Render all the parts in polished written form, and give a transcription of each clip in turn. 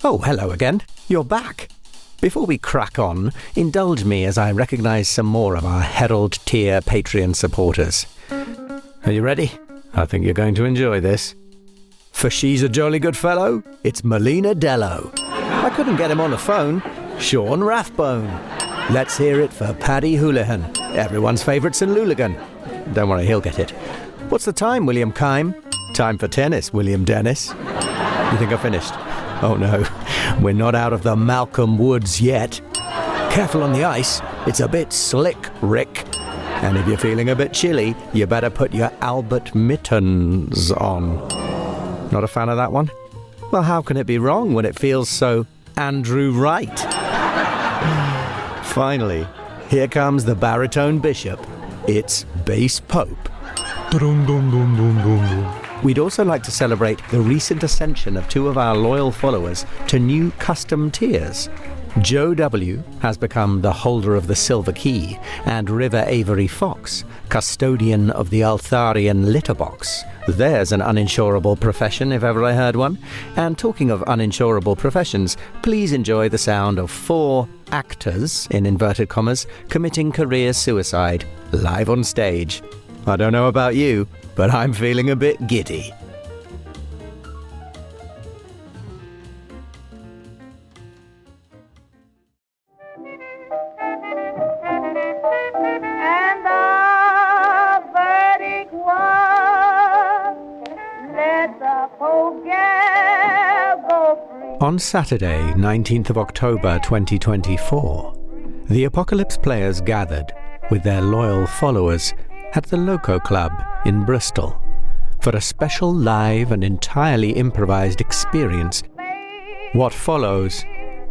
Oh, hello again. You're back. Before we crack on, indulge me as I recognise some more of our Herald tier Patreon supporters. Are you ready? I think you're going to enjoy this. For she's a jolly good fellow, it's Melina Dello. I couldn't get him on the phone. Sean Rathbone. Let's hear it for Paddy Houlihan, everyone's favourite St. Luligan. Don't worry, he'll get it. What's the time, William Kime? Time for tennis, William Dennis. You think I finished? Oh no, we're not out of the Malcolm Woods yet. Careful on the ice, it's a bit slick, Rick. And if you're feeling a bit chilly, you better put your Albert mittens on. Not a fan of that one? Well, how can it be wrong when it feels so Andrew Wright? Finally, here comes the baritone bishop. It's Bass Pope. We'd also like to celebrate the recent ascension of two of our loyal followers to new custom tiers. Joe W. has become the holder of the Silver Key, and River Avery Fox, custodian of the Altharian Litterbox. There's an uninsurable profession if ever I heard one. And talking of uninsurable professions, please enjoy the sound of 4 actors, in inverted commas, committing career suicide, live on stage. I don't know about you, but I'm feeling a bit giddy. And the verdict was, let the poor go free. On Saturday, 19th of October 2024, the Apocalypse players gathered with their loyal followers at the Loco Klub in Bristol for a special live and entirely improvised experience. What follows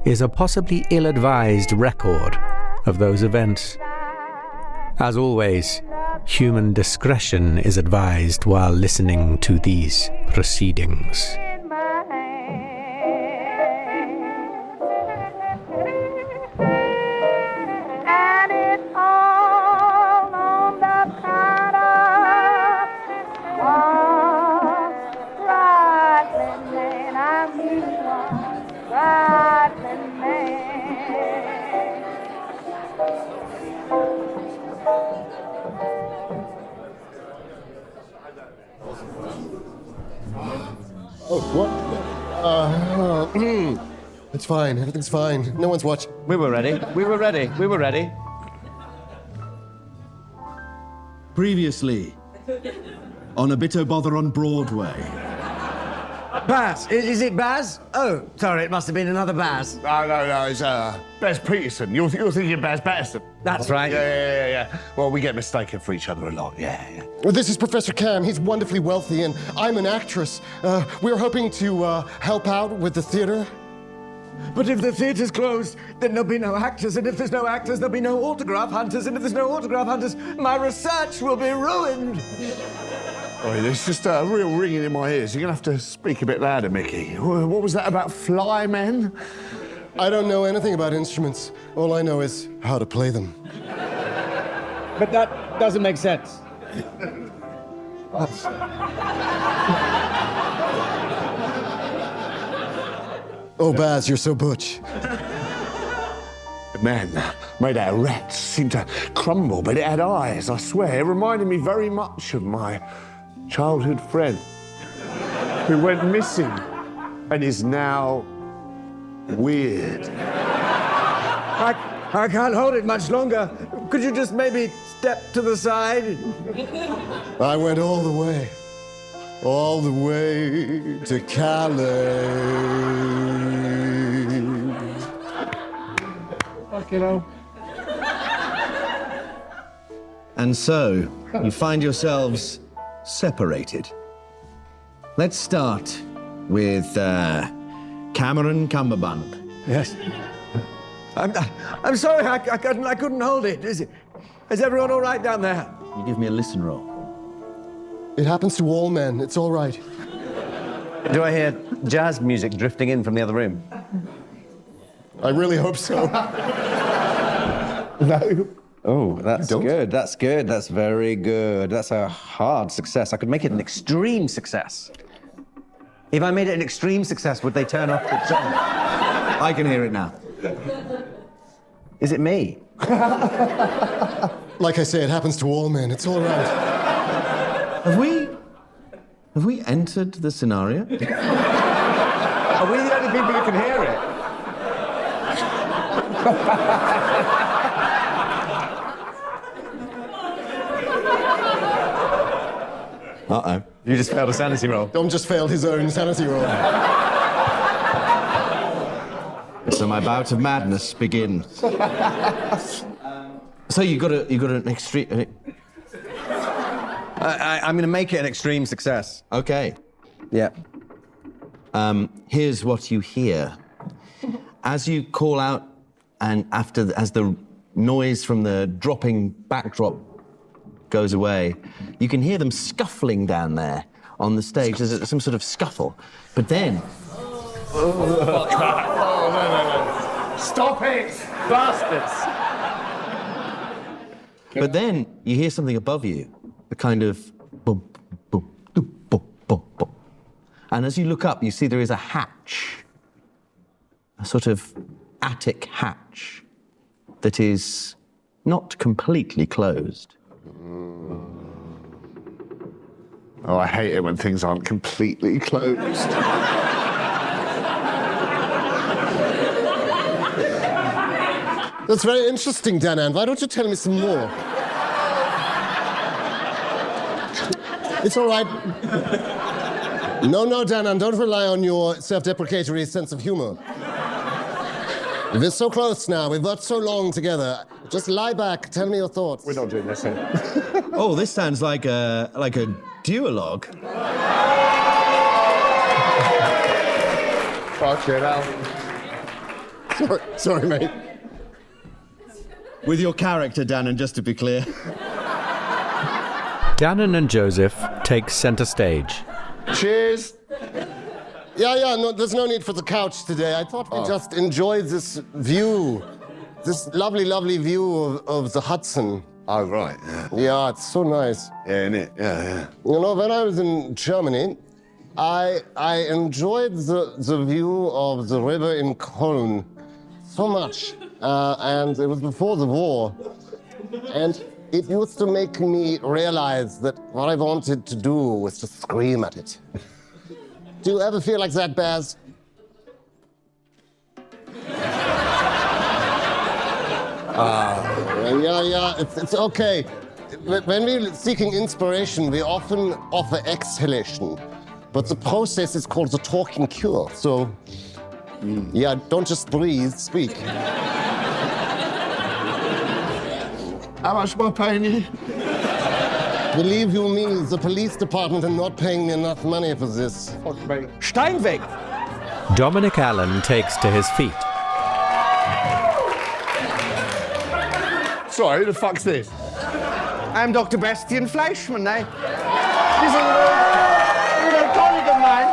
is a possibly ill-advised record of those events. As always, human discretion is advised while listening to these proceedings. In my hand. And it's all on the count of Scotland man. I mean one Scotland man. Oh, what? It's fine. Everything's fine. No one's watching. We were ready. Previously, on A Bit O' Bother on Broadway. Baz! Is it Baz? Oh, sorry, it must have been another Baz. No, it's Baz Peterson. You're thinking Baz Patterson. That's right. Yeah. Well, we get mistaken for each other a lot, yeah. Well, this is Professor Cam. He's wonderfully wealthy, and I'm an actress. We're hoping to help out with the theater. But if the theatre's closed, then there'll be no actors, and if there's no actors, there'll be no autograph hunters, and if there's no autograph hunters, my research will be ruined. Oh, there's just a real ringing in my ears. You're going to have to speak a bit louder, Mickey. What was that about fly men? I don't know anything about instruments. All I know is how to play them. But that doesn't make sense. Oh, Baz, you're so butch. The man made out of rats seemed to crumble, but it had eyes, I swear. It reminded me very much of my childhood friend who went missing and is now weird. I can't hold it much longer. Could you just maybe step to the side? I went all the way to Calais. Fucking hell. And so, you find yourselves separated. Let's start with Cameron Cummerbund. Yes. I'm sorry, I couldn't hold it. Is everyone all right down there? You give me a listen roll. It happens to all men. It's all right. Do I hear jazz music drifting in from the other room? I really hope so. No. Oh, that's Don't. good. That's good. That's very good. That's a hard success. I could make it an extreme success. If I made it an extreme success, would they turn off the song? I can hear it now. Is it me? Like I say, it happens to all men. It's all right. Have we entered the scenario? Are we the only people who can hear it? Uh-oh. You just failed a sanity roll. Dom just failed his own sanity roll. So my bout of madness begins. So you got an extreme. I'm going to make it an extreme success. Okay. Yeah. Here's what you hear. As you call out, and as the noise from the dropping backdrop goes away, you can hear them scuffling down there on the stage. There's some sort of scuffle. But then... Stop it, bastards! But then you hear something above you, a kind of boom, boom, boom, boom, boom, boom. And as you look up, you see there is a hatch, a sort of attic hatch that is not completely closed. Oh, I hate it when things aren't completely closed. That's very interesting, Danann. Why don't you tell me some more? It's all right. No, Danann, don't rely on your self-deprecatory sense of humor. We're so close now. We've worked so long together. Just lie back. Tell me your thoughts. We're not doing this here. Oh, this sounds like a duologue. Fuck it out. Sorry, mate. With your character, Danann, just to be clear. Danann and Joseph take centre stage. Cheers. Yeah, no, there's no need for the couch today. I thought we just enjoyed this view. This lovely, lovely view of the Hudson. Oh, right, yeah. Yeah, it's so nice. Yeah, innit? Yeah. You know, when I was in Germany, I enjoyed the view of the river in Cologne so much. And it was before the war. And it used to make me realize that what I wanted to do was to scream at it. Do you ever feel like that, Baz? Yeah, it's okay. When we're seeking inspiration, we often offer exhalation. But the process is called the talking cure. So, yeah, don't just breathe, speak. How much am I paying you? Believe you me, the police department are not paying me enough money for this. Fuck me. Steinweg! Dominic Allen takes to his feet. Sorry, who the fuck's this? I'm Dr. Bastian Fleischmann, He's a colleague of mine.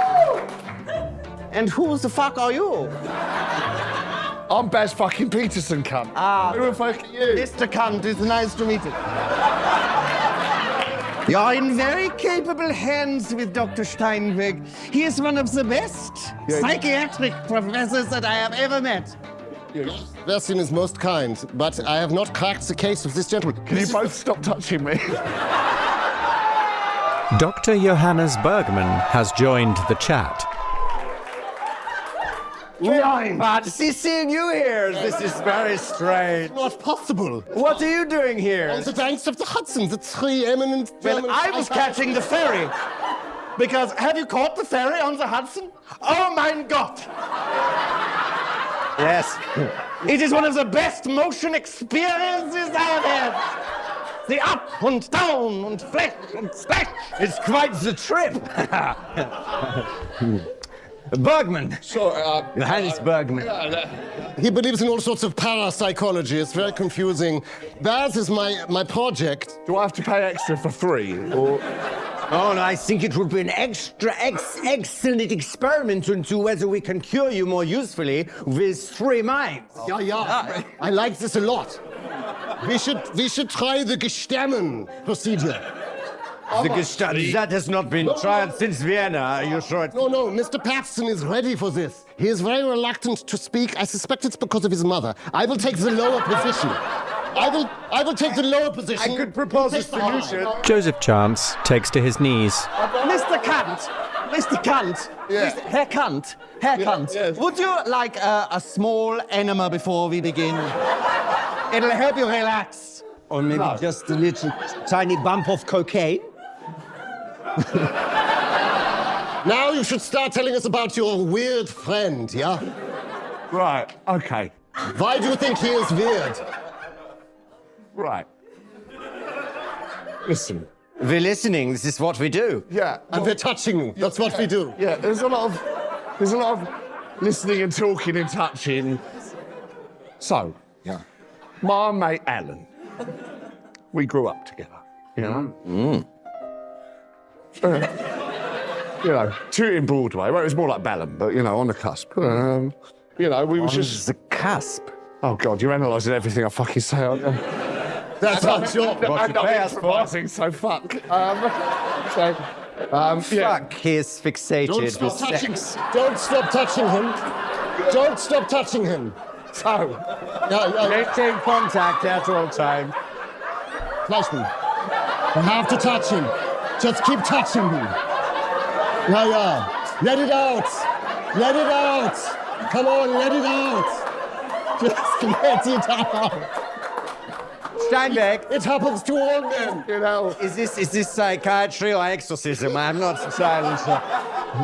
And who the fuck are you? I'm Baz fucking Peterson, cunt. Who the fuck are you? Mr. Cunt, it's nice to meet you. You're in very capable hands with Dr. Steinweg. He is one of the best psychiatric professors that I have ever met. Bastian is most kind, but I have not cracked the case of this gentleman. Can you both stop touching me? Dr. Johannes Bergman has joined the chat. Fancy seeing you here. This is very strange. Not possible. What are you doing here? On the banks of the Hudson, the three eminent Well, German... I was catching the ferry. Because have you caught the ferry on the Hudson? Oh, mein Gott! Yes. It is one of the best motion experiences I have had. The up and down and flash and splash. It's quite the trip. Bergman. Sorry, Johannes Bergman. He believes in all sorts of parapsychology. It's very confusing. Baz is my project. do I have to pay extra for free? Or... Oh, no, I think it would be an excellent experiment into whether we can cure you more usefully with 3 minds. Yeah. I like this a lot. We should try the Gestemmen procedure. That has not been tried since Vienna. Are you sure? No, Mr. Peterson is ready for this. He is very reluctant to speak. I suspect it's because of his mother. I will take the lower position. I will take the lower position. I could propose a solution. Joseph Chance takes to his knees. Mr. Cunt. Yeah. Herr Cunt. Yes. Would you like a small enema before we begin? It'll help you relax. Or maybe just a little tiny bump of cocaine. Now you should start telling us about your weird friend, yeah? Right, okay. Why do you think he is weird? Right. Listen. We're listening. This is what we do. Yeah. And we're touching you. That's what we do. Yeah, there's a lot of listening and talking and touching. So, my mate Alan, we grew up together, you know? You know, shooting Broadway. Well, it was more like Balham, but, you know, on the cusp. You know, we was just... The cusp. Oh, God, you're analysing everything I fucking say, aren't you? That's our job. I'm not improvising, so fuck. Yeah. Fuck, he is fixated. Don't stop with touching. sex. Don't stop touching him. Don't stop touching him. So, Maintain contact at all time. Fleischmann, you have to touch him. Just keep touching him. Yeah. Let it out. Let it out. Come on, let it out. Just let it out. Steinbeck, It happens to all men, you know. is this psychiatry or exorcism? I'm not entirely sure.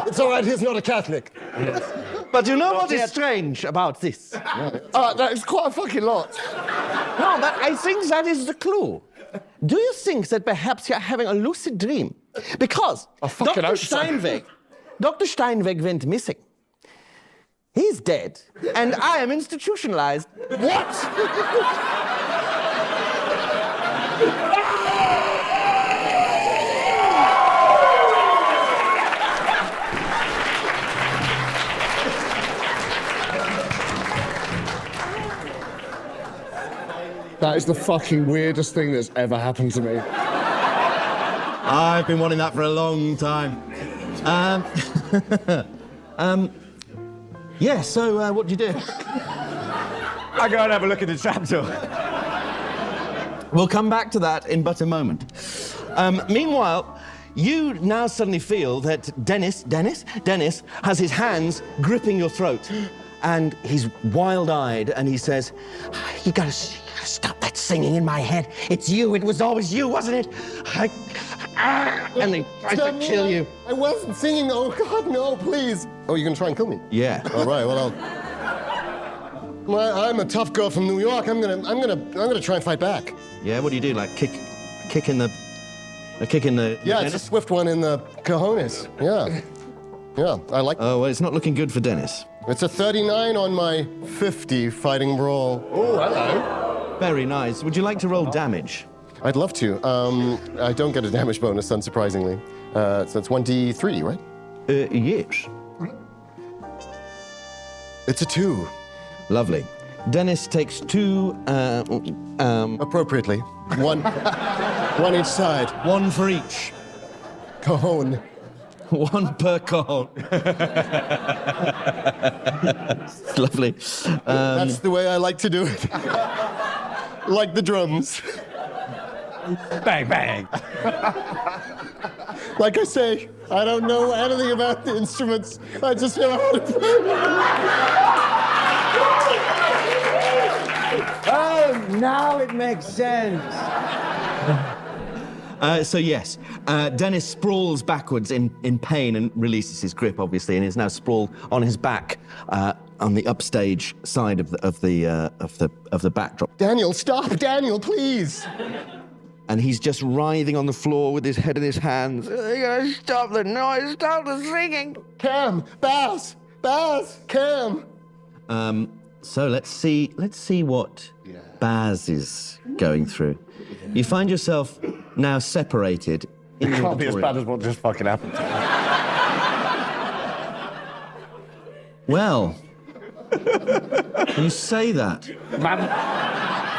It's all right, he's not a Catholic. But you know what is strange about this? that is quite a fucking lot. No, but I think that is the clue. Do you think that perhaps you're having a lucid dream? Because fucking Dr. hope so. Steinweg went missing. He's dead, and I am institutionalized. What? That is the fucking weirdest thing that's ever happened to me. I've been wanting that for a long time. Yeah, so what do you do? I go and have a look at the trapdoor. We'll come back to that in but a moment. Meanwhile, you now suddenly feel that Dennis has his hands gripping your throat, and he's wild-eyed, and he says, "You gotta stop that singing in my head. It's you. It was always you, wasn't it?" And he tries to kill you. I wasn't singing. Oh God, no! Please. Oh, you're gonna try and kill me? Yeah. All right. Well, I'm a tough girl from New York. I'm gonna try and fight back. Yeah. What do you do? Like kick in the. Yeah, it's a swift one in the cojones. Yeah. I like. Oh well, it's not looking good for Dennis. It's a 39 on my 50 fighting brawl. Oh, hello. Very nice. Would you like to roll damage? I'd love to. I don't get a damage bonus, unsurprisingly. So it's 1d3, right? Yes. It's a 2. Lovely. Dennis takes 2. Appropriately. One each side. 1 for each. Cajon. 1 per cajon. Lovely. That's the way I like to do it. Like the drums. Bang, bang. Like I say, I don't know anything about the instruments. I just know how to play. Oh, now it makes sense. So yes, Dennis sprawls backwards in pain and releases his grip, obviously, and is now sprawled on his back on the upstage side of the backdrop. Daniel, stop! Daniel, please! And he's just writhing on the floor with his head in his hands. You gotta stop the noise, stop the singing. Cam, Baz, Cam. So let's see what Baz is going through. You find yourself now separated. It can't be as bad as what just fucking happened. Well, you say that.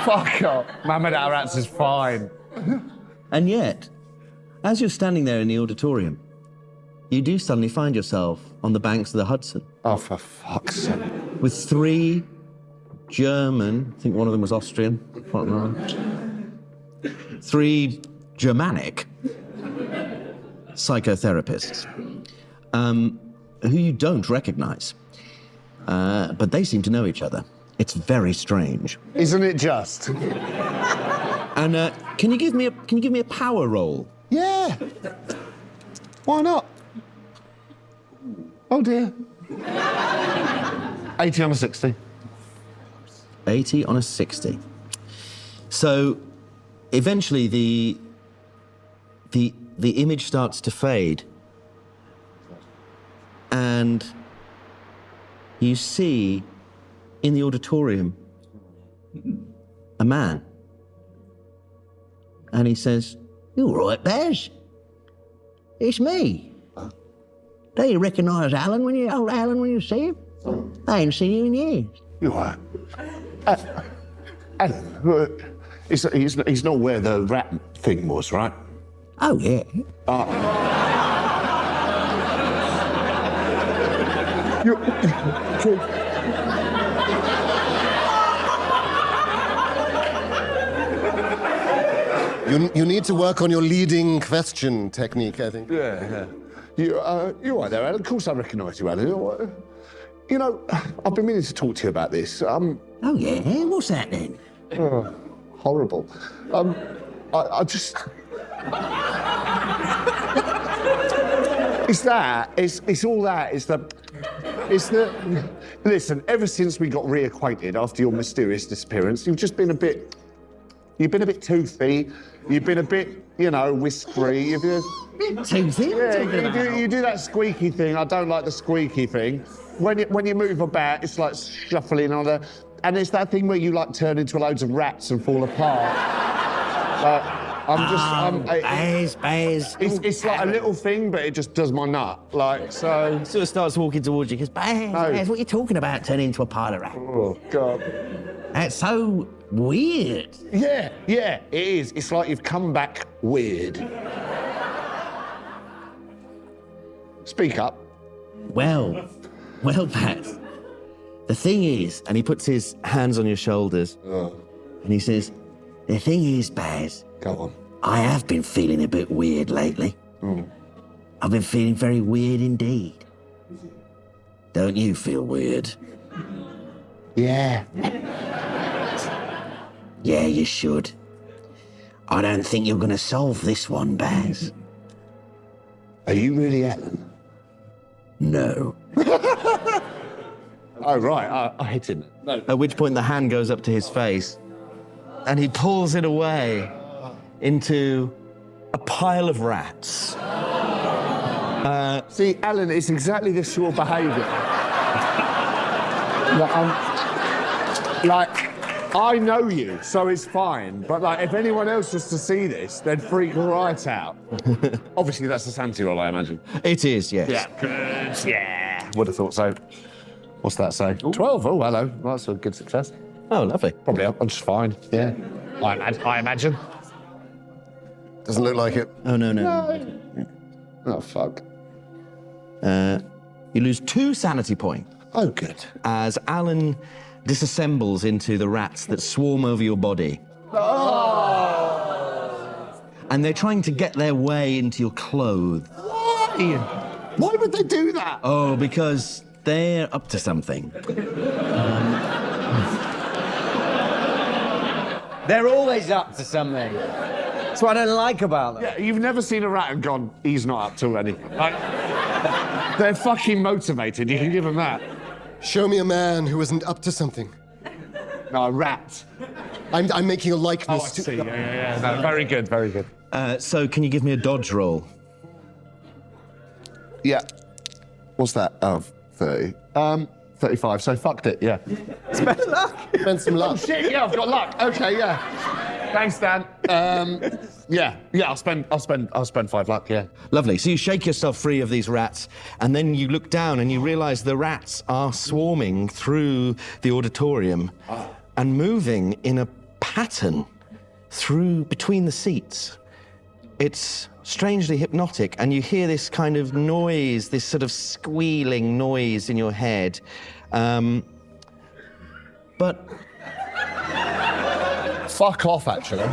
Fuck off. Mehmet Aratz is fine. And yet, As you're standing there in the auditorium, you do suddenly find yourself on the banks of the Hudson. Oh, for fuck's sake. With 3 German, I think one of them was Austrian, quite wrong. 3 Germanic psychotherapists who you don't recognize. But they seem to know each other. It's very strange. Isn't it just? And can you give me a power roll? Yeah. Why not? Oh dear. 80 on a 60. 80 on a 60. So eventually the image starts to fade, and you see in the auditorium a man, and he says, "You all right, Baz? It's me. Don't you recognise old Alan when you see him? I ain't seen you in years." You are. Alan, he's not where the rat thing was, right? Oh, yeah. You need to work on your leading question technique, I think. Yeah. You're right there, Alan. Of course I recognise you, Alan. You know, I've been meaning to talk to you about this. Oh, yeah? What's that, then? Horrible. I just... It's all that. Listen, ever since we got reacquainted after your mysterious disappearance, you've just been a bit... You've been a bit toothy. You've been a bit, whispery. Toothy? Yeah, you do that squeaky thing. I don't like the squeaky thing. When you move about, it's like shuffling on a... And it's that thing where you turn into loads of rats and fall apart. Baz. It's like a little thing, but it just does my nut. So... Sort of starts walking towards you, goes, Baz, what are you talking about, turning into a pile of rats? Oh, God. That's so weird. Yeah, it is. It's like you've come back weird. Speak up. Well, Baz, the thing is, and he puts his hands on your shoulders, and he says, the thing is, Baz, go on. I have been feeling a bit weird lately. I've been feeling very weird indeed. Don't you feel weird? Yeah. Yeah, you should. I don't think you're going to solve this one, Baz. Are you really Alan? No. Oh, right. I hit him. No. At which point the hand goes up to his face, and he pulls it away into a pile of rats. See, Alan, it's exactly this sort of behaviour. I know you, so it's fine. But if anyone else was to see this, they'd freak right out. Obviously, that's a sanity roll, I imagine. It is, yes. Yeah, good. Yeah. Would have thought so. What's that say? 12. Oh, hello. Well, that's a good success. Oh, lovely. Probably I'm just fine. Yeah. I imagine. Doesn't look like it. Oh, no. Oh, fuck. You lose 2 sanity points. Oh, good. As Alan disassembles into the rats that swarm over your body. Oh! And they're trying to get their way into your clothes. Why? Why would they do that? Oh, because they're up to something. They're always up to something. That's what I don't like about them. Yeah, you've never seen a rat and gone, he's not up to anything. They're fucking motivated, you can give them that. Show me a man who isn't up to something. No, a rat. I'm making a Oh, I likeness to... see. Yeah. No, very good, very good. So can you give me a dodge roll? Yeah. What's that? Oh, 30. 35, so fucked it, yeah. Spend some luck. Oh, shit, yeah, I've got luck. Okay, yeah. Thanks, Dan. Yeah, I'll spend 5 luck, yeah. Lovely. So you shake yourself free of these rats, and then you look down and you realise the rats are swarming through the auditorium and moving in a pattern through between the seats. it's strangely hypnotic, and you hear this kind of noise, this sort of squealing noise in your head. But Fuck off, actually.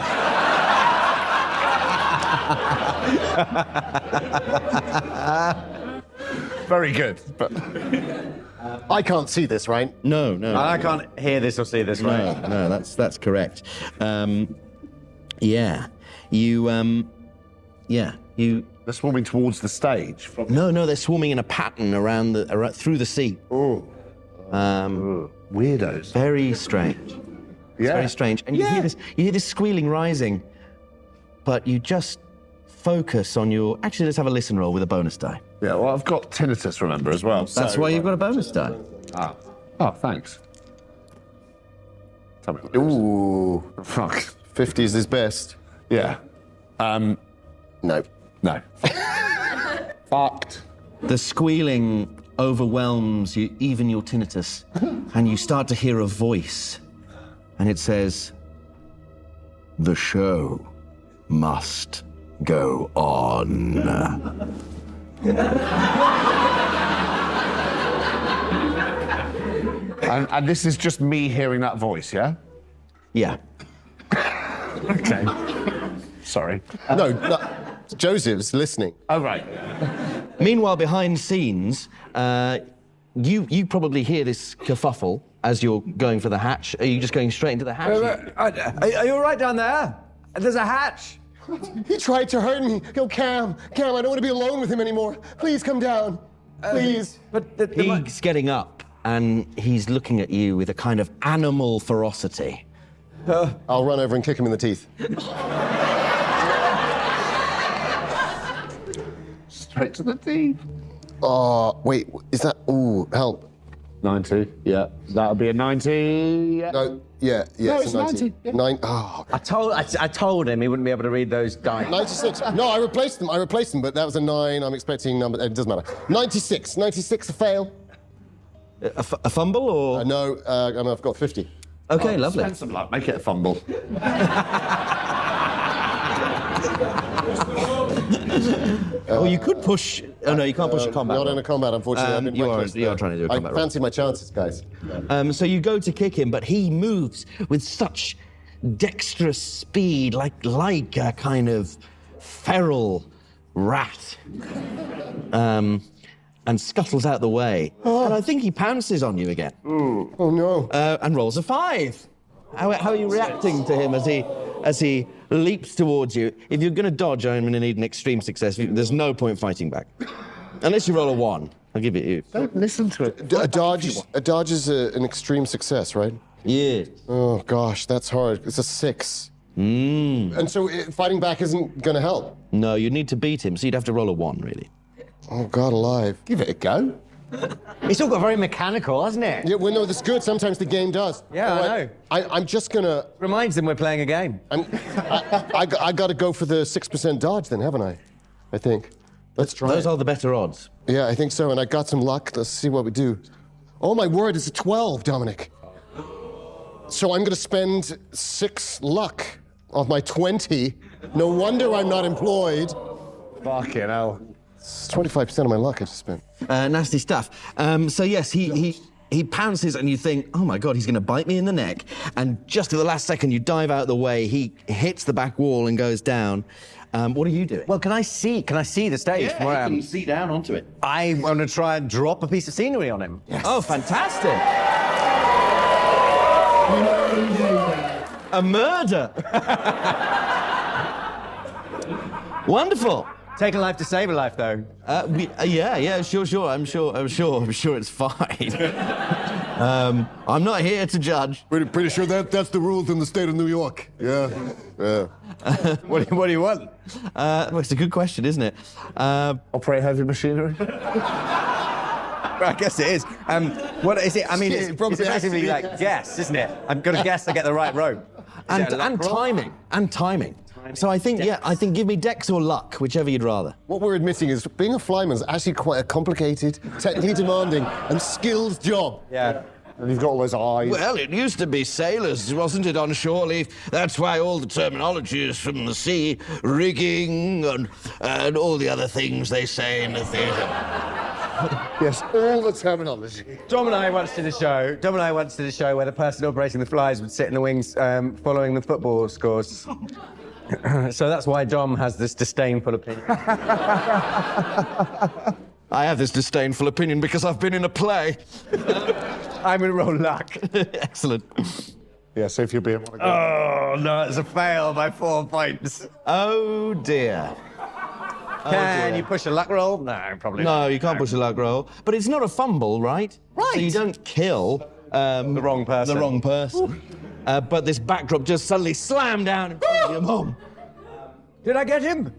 Very good, but I can't see this, right? no. I can't hear this or see this, right? No, that's correct. Yeah, you. they're swarming towards the stage. No, they're swarming in a pattern through the sea. Oh. Weirdos. Very strange. It's very strange. And you hear this squealing rising, but you just focus on your... Actually, let's have a listen roll with a bonus die. Yeah, well, I've got tinnitus, remember, as well. That's why you've got a bonus die. Oh, thanks. Tell me. Ooh. Fuck. 50 is his best. Yeah. No. No. Fucked. The squealing overwhelms you, even your tinnitus, and you start to hear a voice, and it says, "The show must go on." And this is just me hearing that voice, yeah? Yeah. Okay. Sorry. No, Joseph's listening. Oh, right. Meanwhile, behind scenes, you probably hear this kerfuffle as you're going for the hatch. Are you just going straight into the hatch? Are you all right down there? There's a hatch. He tried to hurt me. Yo, Cam, I don't want to be alone with him anymore. Please come down. Please. But He's getting up, and he's looking at you with a kind of animal ferocity. I'll run over and kick him in the teeth. Straight to the teeth. Oh, wait, is that... Ooh, help. 90, yeah. That'll be a 90, yeah. No, yeah, No, it's it's a 90, yeah. Oh, I told him he wouldn't be able to read those dice. 96. No, I replaced them, but that was a 9. I'm expecting number... It doesn't matter. 96. 96, a fail. A fumble, or...? No, I've got 50. Okay, lovely. Spend some luck, make it a fumble. Oh, you could push... Oh, no, you can't push a combat. Not in a combat, unfortunately. you are trying to do a combat I roll. fancy my chances, guys. So you go to kick him, but he moves with such dexterous speed, like a kind of feral rat, and scuttles out the way. And I think he pounces on you again. Oh, no. And rolls a 5. How are you reacting to him as he leaps towards you? If you're going to dodge, I'm going to need an extreme success. There's no point fighting back. Unless you roll a 1. I'll give it to you. Don't listen to it. A dodge is an extreme success, right? Yeah. Oh, gosh, that's hard. It's a 6. And so fighting back isn't going to help? No, you'd need to beat him, so you'd have to roll a 1, really. Oh, God alive. Give it a go. It's all got very mechanical, hasn't it? Yeah, well, no, that's good. Sometimes the game does. Yeah, I know. I'm just going to... Reminds him we're playing a game. I got to go for the 6% dodge then, haven't I? I think. Let's try Those it. are the better odds. Yeah, I think so, and I got some luck. Let's see what we do. Oh, my word, it's a 12, Dominic. So I'm going to spend 6 luck off my 20. No wonder I'm not employed. Fucking hell. It's 25% of my luck I just spent. Nasty stuff. So yes, he pounces and you think, oh my God, he's going to bite me in the neck. And just at the last second, you dive out of the way. He hits the back wall and goes down. What are you doing? Well, can I see the stage from where I am? see down onto it. I want to try and drop a piece of scenery on him. Yes. Oh, fantastic! A murder! Wonderful. Take a life to save a life, though. Yeah, sure. I'm sure it's fine. I'm not here to judge. Pretty sure that's the rules in the state of New York. Yeah. What do you want? Well, it's a good question, isn't it? Operate heavy machinery? Well, I guess it is. What is it? I mean, it's basically like guess, isn't it? I'm going to guess I get the right rope. And timing. So I think give me dex or luck, whichever you'd rather. What we're admitting is being a flyman is actually quite a complicated, technically demanding, and skilled job. Yeah. And you've got all those eyes. Well, it used to be sailors, wasn't it, on shore leave? That's why all the terminology is from the sea, rigging and all the other things they say in the theatre. Yes, all the terminology. Dom and I once did a show where the person operating the flies would sit in the wings following the football scores. So that's why Dom has this disdainful opinion. I have this disdainful opinion because I've been in a play. I'm gonna roll luck. Excellent. Yeah, see if you'll be able to go. Oh, no, it's a fail by 4 points. Oh, dear. Can you push a luck roll? No, probably not. No, you can't push a luck roll. But it's not a fumble, right? Right. So you don't kill The wrong person. The wrong person. But this backdrop just suddenly slammed down in front of your mum. Did I get him?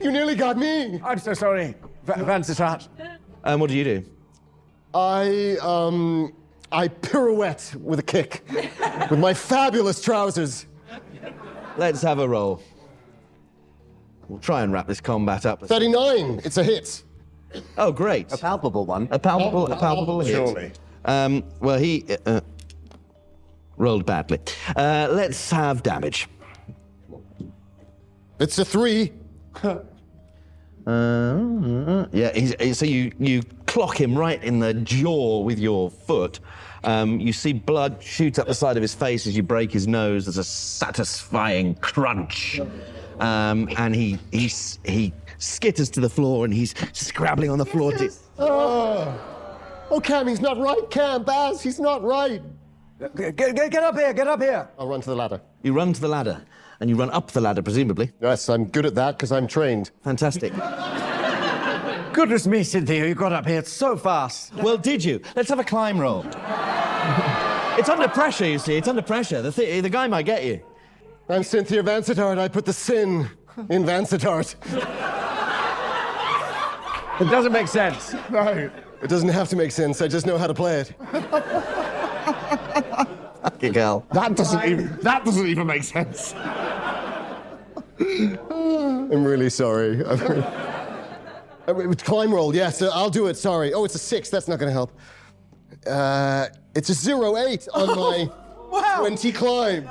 You nearly got me. I'm so sorry. Vancitart. And what do you do? I pirouette with a kick with my fabulous trousers. Let's have a roll. We'll try and wrap this combat up. 39. It's a hit. Oh, great. A palpable one. A palpable hit. Surely. Well, he rolled badly. Let's have damage. It's a 3. Yeah, so you clock him right in the jaw with your foot. You see blood shoot up the side of his face as you break his nose. There's a satisfying crunch. And he skitters to the floor and he's scrabbling on the floor. Oh, Cam, he's not right, Cam. Baz, he's not right. Get up here, get up here. I'll run to the ladder. You run to the ladder, and you run up the ladder, presumably. Yes, I'm good at that because I'm trained. Fantastic. Goodness me, Cynthia, you got up here so fast. Well, did you? Let's have a climb roll. It's under pressure, you see. It's under pressure. The guy might get you. I'm Cynthia Vancitart. I put the sin in Vancitart. It doesn't make sense. No. It doesn't have to make sense. I just know how to play it. Fucking hell. That doesn't even make sense. I'm really sorry. Climb roll, yes, I'll do it, sorry. Oh, it's a 6, that's not gonna help. It's a 0-8 on my 20 climb.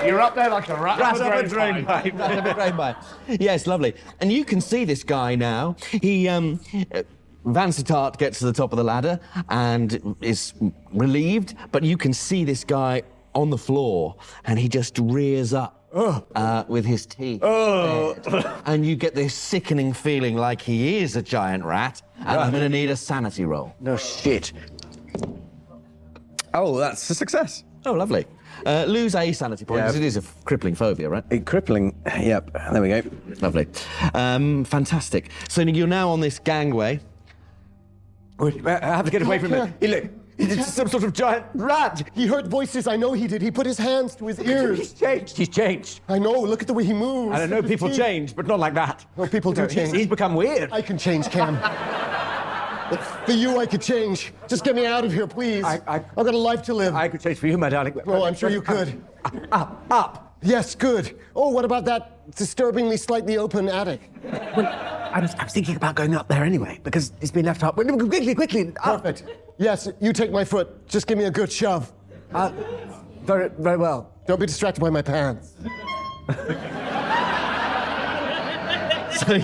You're up there like a rat up a drain pipe. Yes, lovely. And you can see this guy now. He, Vancitart gets to the top of the ladder and is relieved, but you can see this guy on the floor and he just rears up with his teeth. And you get this sickening feeling like he is a giant rat, and I'm gonna need a sanity roll. No shit. Oh, that's a success. Oh, lovely. Lose a sanity point, because it is a crippling phobia, right? Crippling, yep, there we go. Lovely. Fantastic. So you're now on this gangway. I have to get away from it. Look, it's some sort of giant rat. He heard voices, I know he did. He put his hands to his ears. He's changed. I know, look at the way he moves. And I know people change, but not like that. Oh, people do change. He's become weird. I can change, Cam. For you, I could change. Just get me out of here, please. I've got a life to live. I could change for you, my darling. Oh, I'm sure you could. Up. Yes, good. Oh, what about that disturbingly slightly open attic? Well, I was thinking about going up there anyway, because it's been left up. Quickly, up. Perfect. Yes, you take my foot. Just give me a good shove. Very, very well. Don't be distracted by my pants. So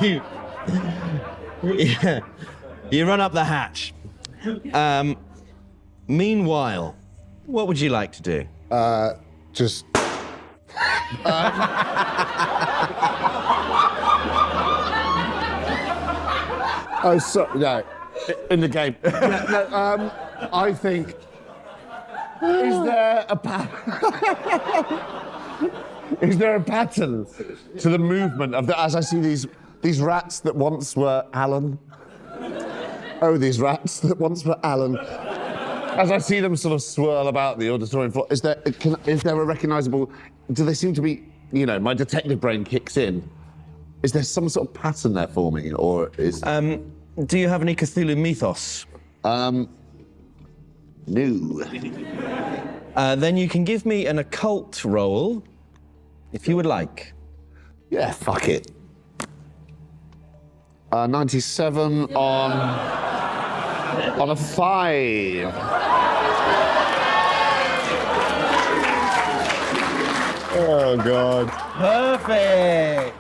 you run up the hatch. Meanwhile, what would you like to do? Just. Oh, sorry. No, in the game. I think. Is there a Is there a pattern to the movement of the? As I see these rats that once were Alan. Oh, these rats that once were Alan. As I see them sort of swirl about the auditorium floor, is there a recognisable? Do they seem to be? You know, my detective brain kicks in. Is there some sort of pattern there for me, or is? Do you have any Cthulhu mythos? No. Then you can give me an occult roll, if you would like. Yeah, fuck it. 97 on. On a 5. Oh, God. Perfect.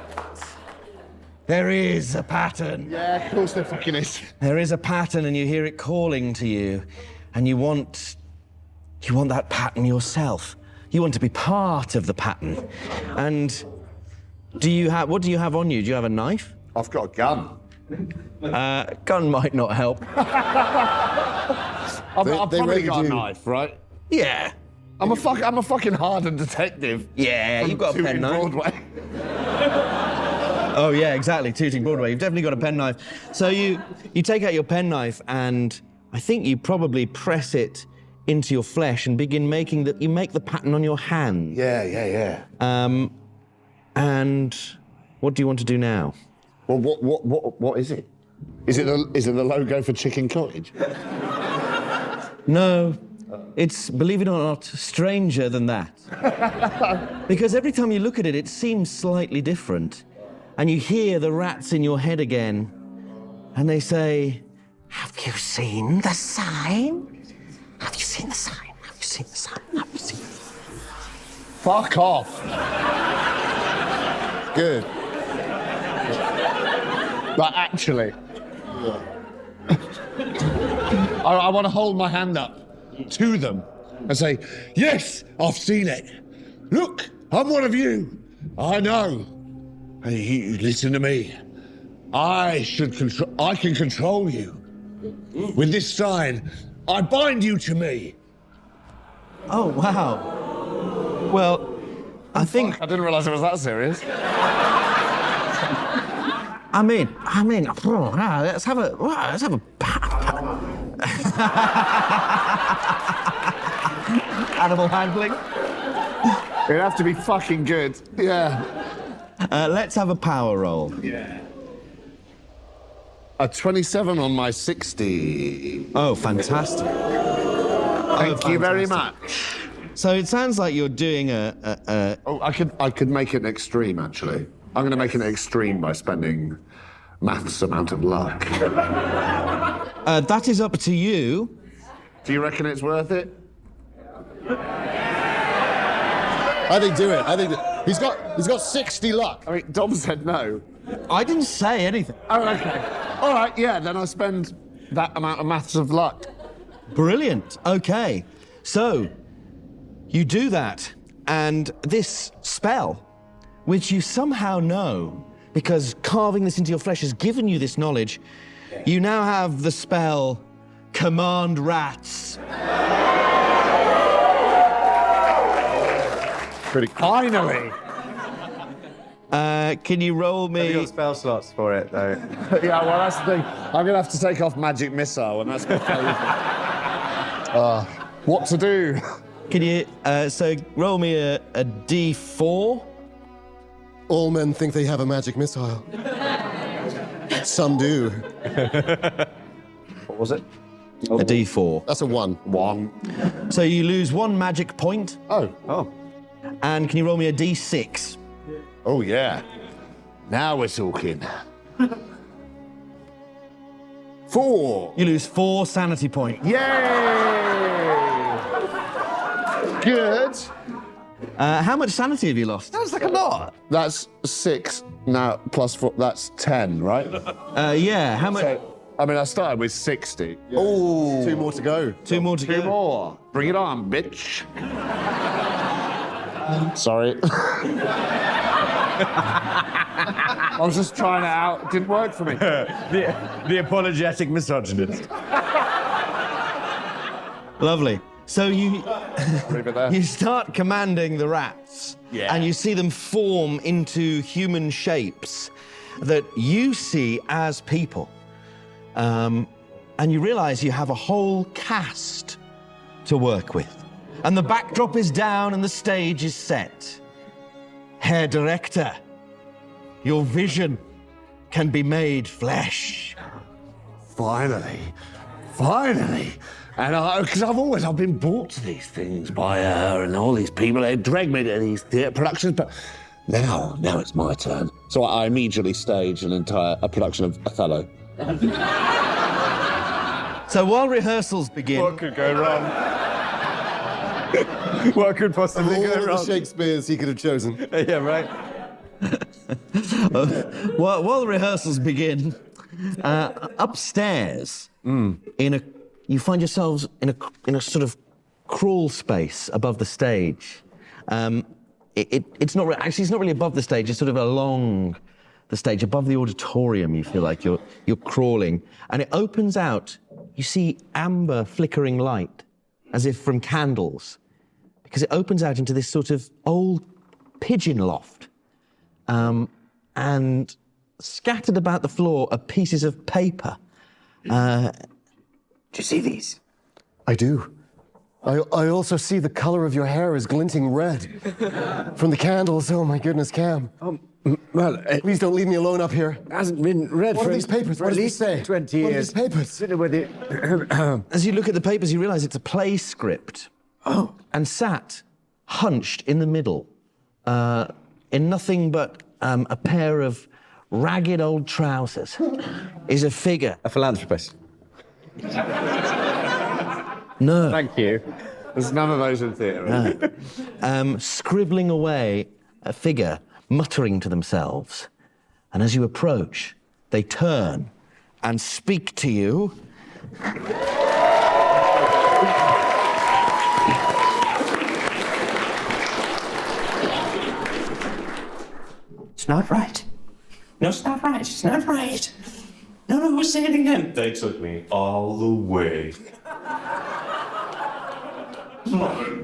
There is a pattern. Yeah, of course there fucking is. There is a pattern, and you hear it calling to you, and you want that pattern yourself. You want to be part of the pattern. And what do you have on you? Do you have a knife? I've got a gun. Gun might not help. I've probably really got a do. knife, right? Yeah. I'm a fucking hardened detective. Yeah, From you've got a Tooting penknife. Broadway. Oh yeah, exactly. Tooting Broadway. You've definitely got a penknife. So you take out your penknife, and I think you probably press it into your flesh and begin making you make the pattern on your hand. Yeah. And what do you want to do now? Well, what is it? Is it the logo for Chicken Cottage? No, it's, believe it or not, stranger than that. Because every time you look at it, it seems slightly different. And you hear the rats in your head again, and they say, "Have you seen the sign? Have you seen the sign? Have you seen the sign? Have you seen the sign?" Fuck off. Good. But actually, I want to hold my hand up to them and say, yes, I've seen it. Look, I'm one of you. I know. And you listen to me. I can control you. With this sign, I bind you to me. Oh, wow. Well, I think... I didn't realise it was that serious. I mean, let's have a animal handling. It'd have to be fucking good. Yeah. Let's have a power roll. Yeah. A 27 on my 60. Oh, fantastic. Thank you very much. So it sounds like you're doing a Oh, I could make it an extreme, actually. I'm going to make it an extreme by spending maths amount of luck. that is up to you. Do you reckon it's worth it? I think do it. I think he's got 60 luck. I mean, Dom said no. I didn't say anything. Oh, okay. All right, yeah, then I spend that amount of maths of luck. Brilliant. Okay. So you do that, and this spell, which you somehow know, because carving this into your flesh has given you this knowledge, you now have the spell Command Rats. Pretty Finally! Can you roll me... Have you got spell slots for it, though? Yeah, well, that's the thing. I'm going to have to take off Magic Missile, and that's my favourite. What to do? Can you... so roll me a D4. All men think they have a magic missile. Some do. What was it? A D4. That's a 1. 1. So you lose 1 magic point, Oh. and can you roll me a D6? Oh, yeah. Now we're talking. 4. You lose 4 sanity points. Yay! Good. How much sanity have you lost? That's like a lot. That's 6 now, plus 4. That's 10, right? Yeah, how much? So, I mean, I started with 60. Oh, 2 more to go. 2 more to go. 2 more. Bring it on, bitch. Sorry. I was just trying it out. It didn't work for me. The apologetic misogynist. Lovely. So you Leave it there. you start commanding the rats, Yeah. and you see them form into human shapes that you see as people. And you realise you have a whole cast to work with. And the backdrop is down and the stage is set. Herr Director, your vision can be made flesh. Finally. And because I've been brought to these things by her and all these people. They drag me to these theatre productions, but now it's my turn. So I immediately stage a production of Othello. So while rehearsals begin... What could go wrong? What could possibly All go of the wrong? Shakespeares he could have chosen. Yeah, right. While rehearsals begin, upstairs, you find yourselves in a sort of crawl space above the stage. It's not really above the stage. It's sort of along the stage, above the auditorium. You feel like you're crawling, and it opens out. You see amber flickering light, as if from candles, because it opens out into this sort of old pigeon loft. And scattered about the floor are pieces of paper. Do you see these? I do. I also see the color of your hair is glinting red from the candles. Oh my goodness, Cam. Well, Please don't leave me alone up here. hasn't been read What for are these papers? for What at does it least say? 20 What are years. these papers? Sitting with it. As you look at the papers, you realise it's a play script. Oh. And sat, hunched in the middle, in nothing but a pair of ragged old trousers, is a figure. A philanthropist. No. Thank you. There's none of those in theatre. Scribbling away, a figure, muttering to themselves. And as you approach, they turn and speak to you. It's not right. No, it's not right. It's not right. No, say it again. They took me all the way.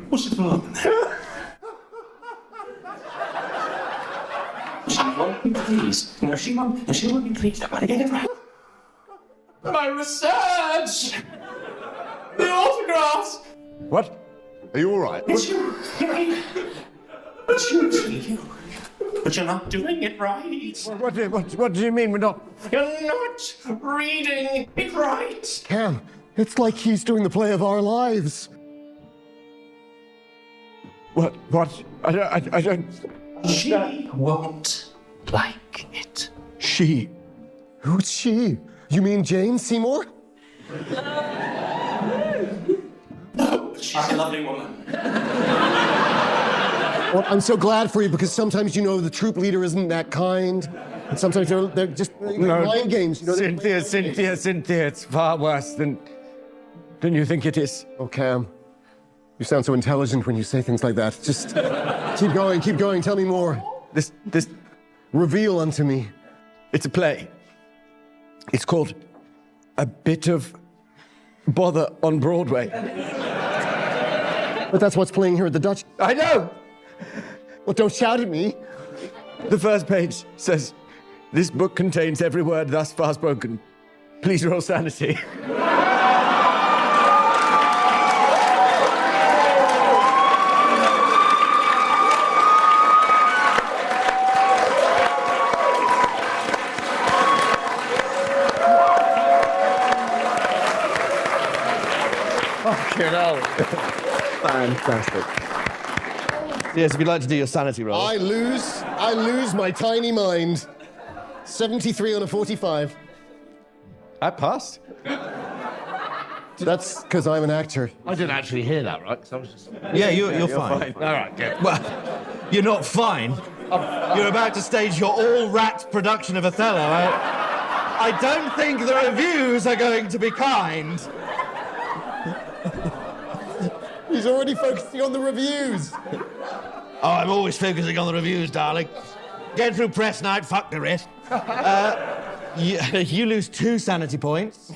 What's the problem? She won't be pleased. No, she won't. No, she won't be pleased. I want to get it right. My research! The autographs! What? Are you all right? It's you. It's you. But you're not doing it right. What do you mean we're not? You're not reading it right. Cam, it's like he's doing the play of our lives. What? I don't... She won't like it. She? Who's she? You mean Jane Seymour? No, she's a lovely woman. Well, I'm so glad for you because sometimes, the troop leader isn't that kind. And sometimes they're just mind games. Cynthia, it's far worse than you think it is. Oh, Cam, you sound so intelligent when you say things like that. Just keep going, tell me more. This, Reveal unto me. it's a play. It's called A Bit of Bother on Broadway. But that's what's playing here at the Dutch. I know! Well, don't shout at me. The first page says, "This book contains every word thus far spoken. Please roll sanity." Fantastic. Yes, if you'd like to do your sanity roll. I lose my tiny mind. 73 on a 45. I passed. That's because I'm an actor. I didn't actually hear that, right? 'Cause I was just... Yeah, you're fine. All right, good. Well, you're not fine. You're about to stage your all-rat production of Othello. I don't think the reviews are going to be kind. He's already focusing on the reviews. Oh, I'm always focusing on the reviews, darling. Get through press night, fuck the rest. You lose 2 sanity points.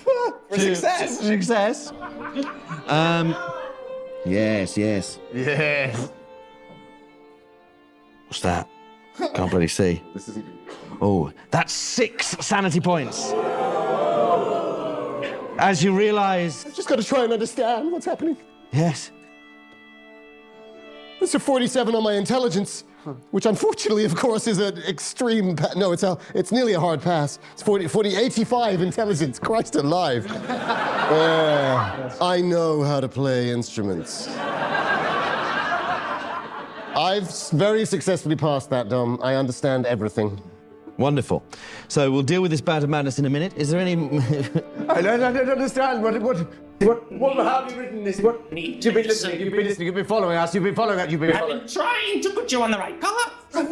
For success. Success. Yes. Yes. What's that? Can't really see. Oh, that's 6 sanity points. As you realise... I've just got to try and understand what's happening. Yes. It's a 47 on my intelligence, which unfortunately, of course, is an extreme... No, it's nearly a hard pass. It's 85 intelligence. Christ alive. I know how to play instruments. I've very successfully passed that, Dom. I understand everything. Wonderful. So we'll deal with this bout of madness in a minute. Is there any... I don't understand. What have you written this? What? You've been listening, you've been following us, you've been following. I've been trying to put you on the right path.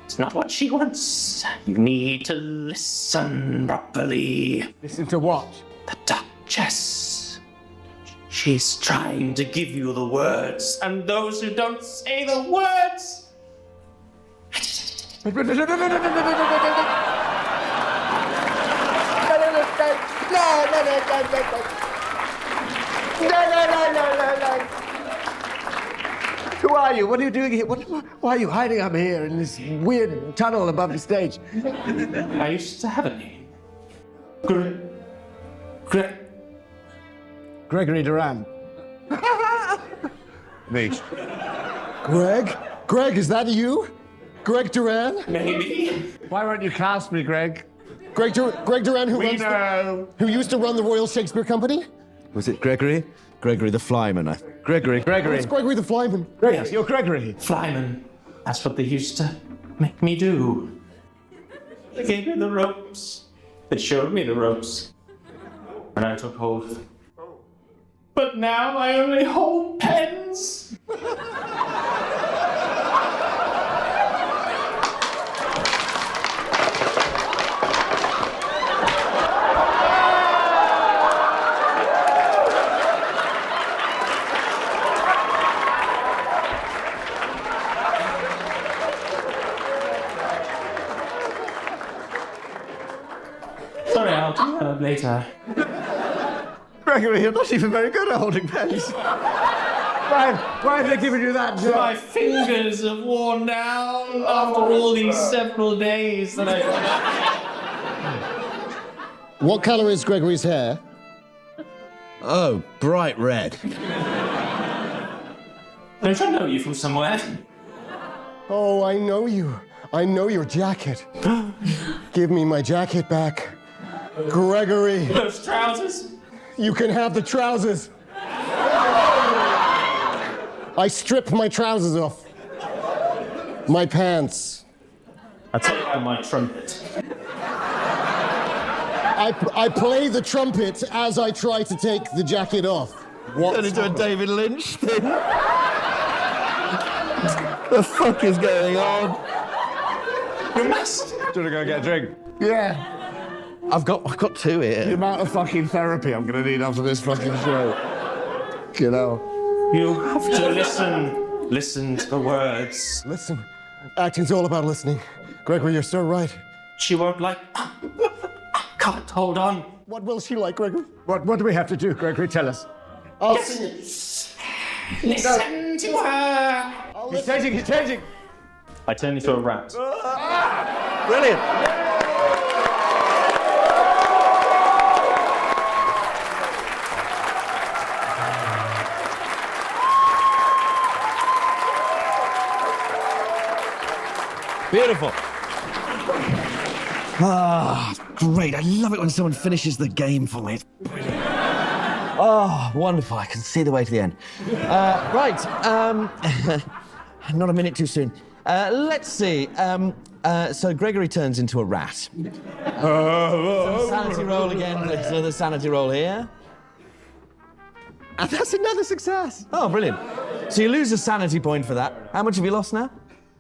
It's not what she wants. You need to listen properly. Listen to what? The Duchess. She's trying to give you the words, and those who don't say the words... No. Who are you? What are you doing here? Why are you hiding up here in this weird tunnel above the stage? I used to have a name. Gregory Duran. Me. Greg, is that you? Greg Duran? Maybe. Why won't you cast me, Greg? Greg Duran, who used to run the Royal Shakespeare Company? Was it Gregory? Gregory the Flyman, I think. Gregory. It's Gregory the Flyman. Yes, you're Gregory. Flyman. That's what they used to make me do. They gave me the ropes. They showed me the ropes. And I took hold of them. But now I only hold pens. Sorry, I'll do that later. Gregory, you're not even very good at holding pens. Why have they given you that job? My fingers have worn down after all these several days that I... What colour is Gregory's hair? Oh, bright red. Don't I know you from somewhere? Oh, I know you. I know your jacket. Give me my jacket back. Gregory. Those trousers. You can have the trousers. I strip my trousers off. My pants. I take out my trumpet. I play the trumpet as I try to take the jacket off. Turn into a David Lynch thing. The fuck is going on? You must. Do you want to go get a drink? Yeah. I've got two The here. amount of fucking therapy I'm going to need after this fucking show. You know. You have to listen. Listen to the words. Listen. Acting's all about listening. Gregory, you're so right. She won't like... I can't hold on. What will she like, Gregory? What do we have to do, Gregory? Tell us. I'll sing it. Listen to her. He's changing. I turn into a rat. Brilliant. Beautiful. Ah, great. I love it when someone finishes the game for me. It's brilliant. Oh, wonderful. I can see the way to the end. Right. Not a minute too soon. Let's see. So Gregory turns into a rat. Sanity roll again. Let's do the sanity roll here. And that's another success. Oh, brilliant. So you lose a sanity point for that. How much have you lost now?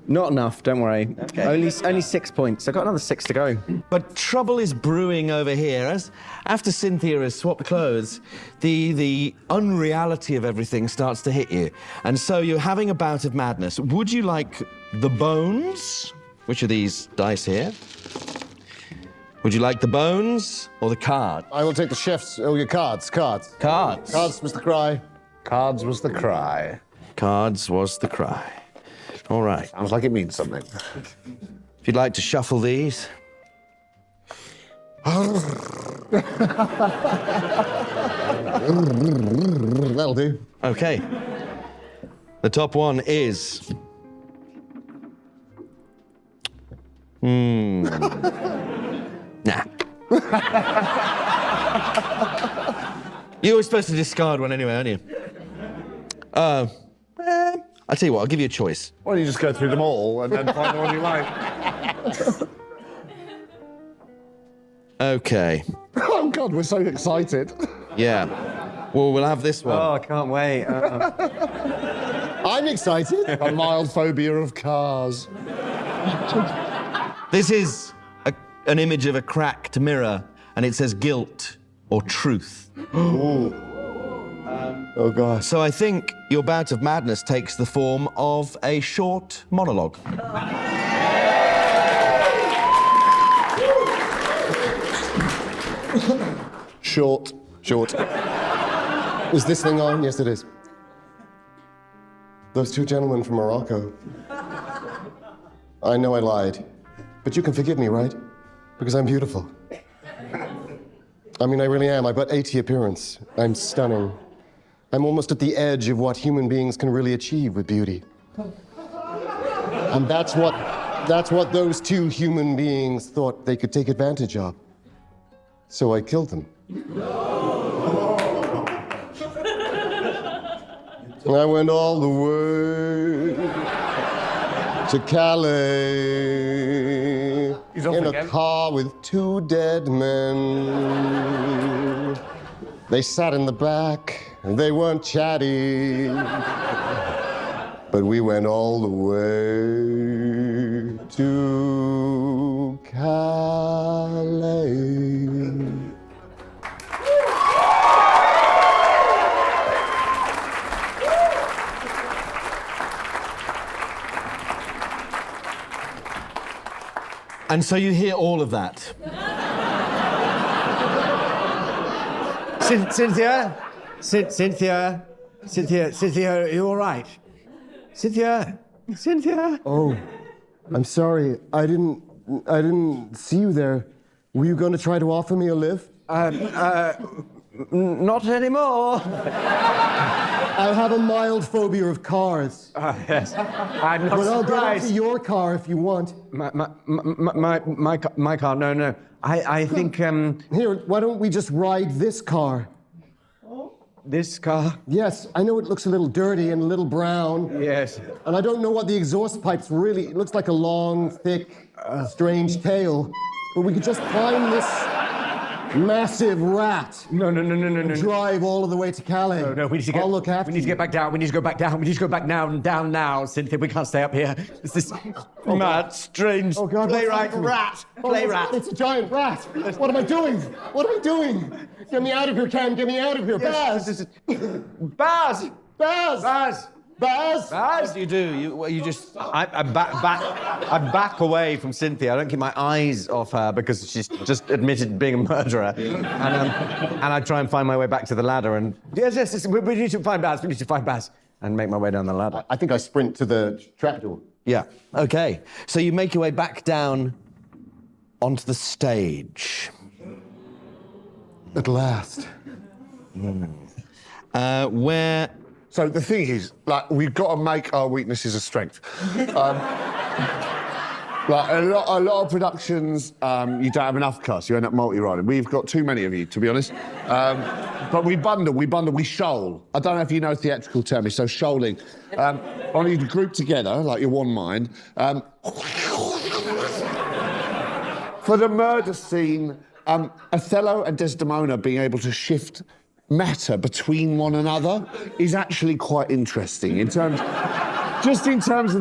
Not enough, don't worry. Okay. Only 6 points. I've got another 6 to go. But trouble is brewing over here. As after Cynthia has swapped clothes, the unreality of everything starts to hit you. And so you're having a bout of madness. Would you like the bones? Which are these dice here? Would you like the bones or the card? I will take the chef's... Oh, your cards. Cards. Cards was the cry. Cards was the cry. Cards was the cry. All right. Sounds like it means something. If you'd like to shuffle these. That'll do. Okay. The top one is... Nah. You were supposed to discard one anyway, aren't you? I'll tell you what, I'll give you a choice. Why don't you just go through them all and then find the one you like? Okay. Oh, God, we're so excited. Yeah. Well, we'll have this one. Oh, I can't wait. I'm excited. A mild phobia of cars. This is an image of a cracked mirror, and it says guilt or truth. Oh, gosh. So I think your bout of madness takes the form of a short monologue. Short. Is this thing on? Yes, it is. Those two gentlemen from Morocco. I know I lied, but you can forgive me, right? Because I'm beautiful. I mean, I really am. I've got 80 appearance. I'm stunning. I'm almost at the edge of what human beings can really achieve with beauty. And that's what those two human beings thought they could take advantage of. So I killed them. And I went all the way to Calais in a car with two dead men. They sat in the back, and they weren't chatty. But we went all the way to Calais. And so you hear all of that. Cynthia, are you all right? Cynthia. Oh, I'm sorry. I didn't see you there. Were you going to try to offer me a lift? Not anymore. I have a mild phobia of cars. Yes. I'm not But I'll get surprised. into your car if you want. My car. No. I think Here, why don't we just ride this car? this car. Yes, I know it looks a little dirty and a little brown. Yes. And I don't know what the exhaust pipes really... It looks like a long, thick, strange tail. But we could just climb this massive rat. No. Drive all the way to Calais. No, we need to get. I'll look after We need to get back down. We need to go back down. We need to go back down now, Cynthia. We can't stay up here. It's this mad, strange Oh, God, what's playwright happening? rat. Oh, Playwright. It's a giant rat. What am I doing? What am I doing? Get me out of here, Cam. Get me out of here. Baz! Baz! Baz! Baz! Baz! What do you do? You just... I back away from Cynthia. I don't keep my eyes off her because she's just admitted being a murderer. And I try and find my way back to the ladder and... Yes, we need to find Baz. We need to find Baz. And make my way down the ladder. I think I sprint to the trapdoor. Yeah, okay. So you make your way back down onto the stage. At last. Where... So the thing is, like, we've got to make our weaknesses a strength. Like a lot of productions, you don't have enough cast. You end up multi-riding. We've got too many of you, to be honest. But we bundle, we shoal. I don't know if you know theatrical term, so shoaling. Only you group together, like you're one mind. For the murder scene, Othello and Desdemona being able to shift matter between one another is actually quite interesting in terms of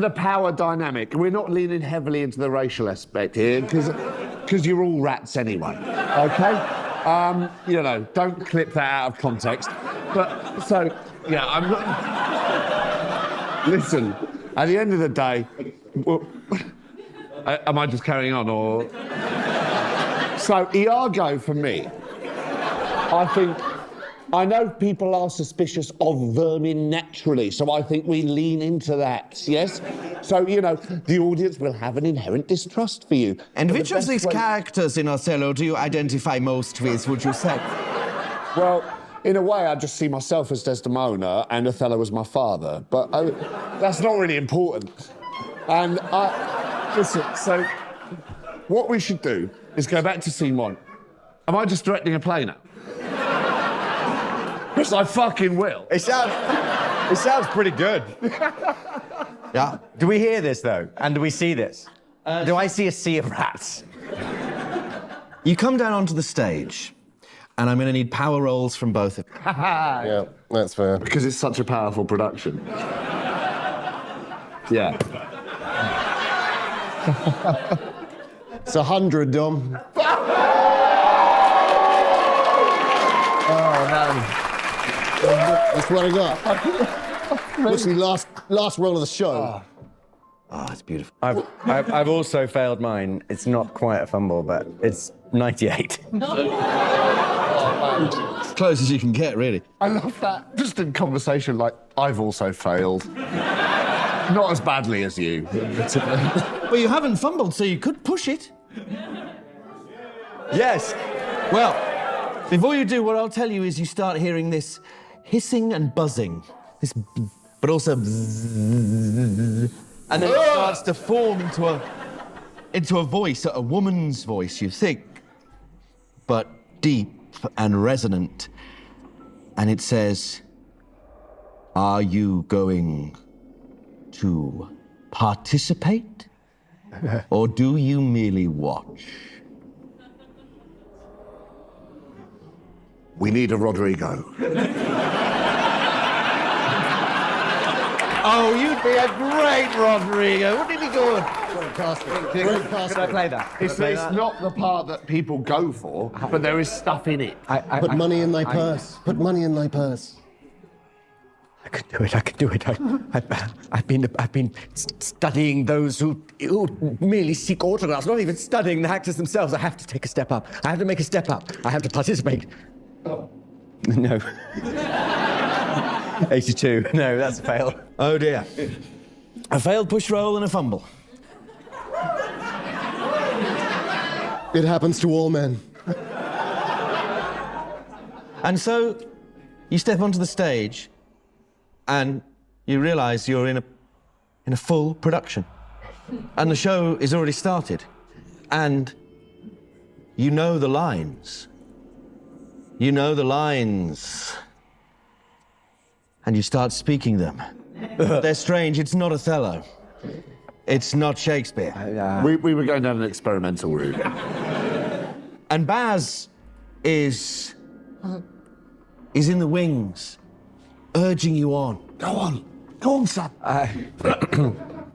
the power dynamic. We're not leaning heavily into the racial aspect here because you're all rats anyway, okay? You know, don't clip that out of context. But, so, yeah, I'm not... Listen, at the end of the day, well, am I just carrying on, or... So, Iago, for me, I think... I know people are suspicious of vermin naturally, so I think we lean into that, yes? So, you know, the audience will have an inherent distrust for you. And But which the of best these way- characters in Othello do you identify most with, would you say? Well, in a way, I just see myself as Desdemona and Othello as my father, but that's not really important. And listen, so what we should do is go back to scene one. Am I just directing a play now? Because I fucking will. It sounds pretty good. Yeah. Do we hear this, though? And do we see this? Do I see a sea of rats? You come down onto the stage, and I'm going to need power rolls from both of you. Yeah, that's fair. Because it's such a powerful production. Yeah. It's 100, Dom. That's what I got. Literally last roll of the show. Oh, it's beautiful. I've also failed mine. It's not quite a fumble, but it's 98. As close as you can get, really. I love that. Just in conversation, like, I've also failed. Not as badly as you. Well, you haven't fumbled, so you could push it. Yes. Well, before you do, what I'll tell you is you start hearing this hissing and buzzing, but also bzzz, and then it starts to form into a voice, a woman's voice, you think, but deep and resonant. And it says, "Are you going to participate, or do you merely watch?" We need a Rodrigo. Oh, you'd be a great Rodrigo. Wouldn't it be good? Can I play that? It's not the part that people go for, but there is stuff in it. Put money in thy purse. Put money in thy purse. I could do it. I've been studying those who merely seek autographs, not even studying the actors themselves. I have to take a step up. I have to make a step up. I have to participate. No. 82. No, that's a fail. Oh dear. A failed push roll and a fumble. It happens to all men. And so you step onto the stage and you realise you're in a full production. And the show is already started. And you know the lines. You know the lines. And you start speaking them. They're strange. It's not Othello. It's not Shakespeare. We were going down an experimental route. And Baz is in the wings, urging you on. Go on, son.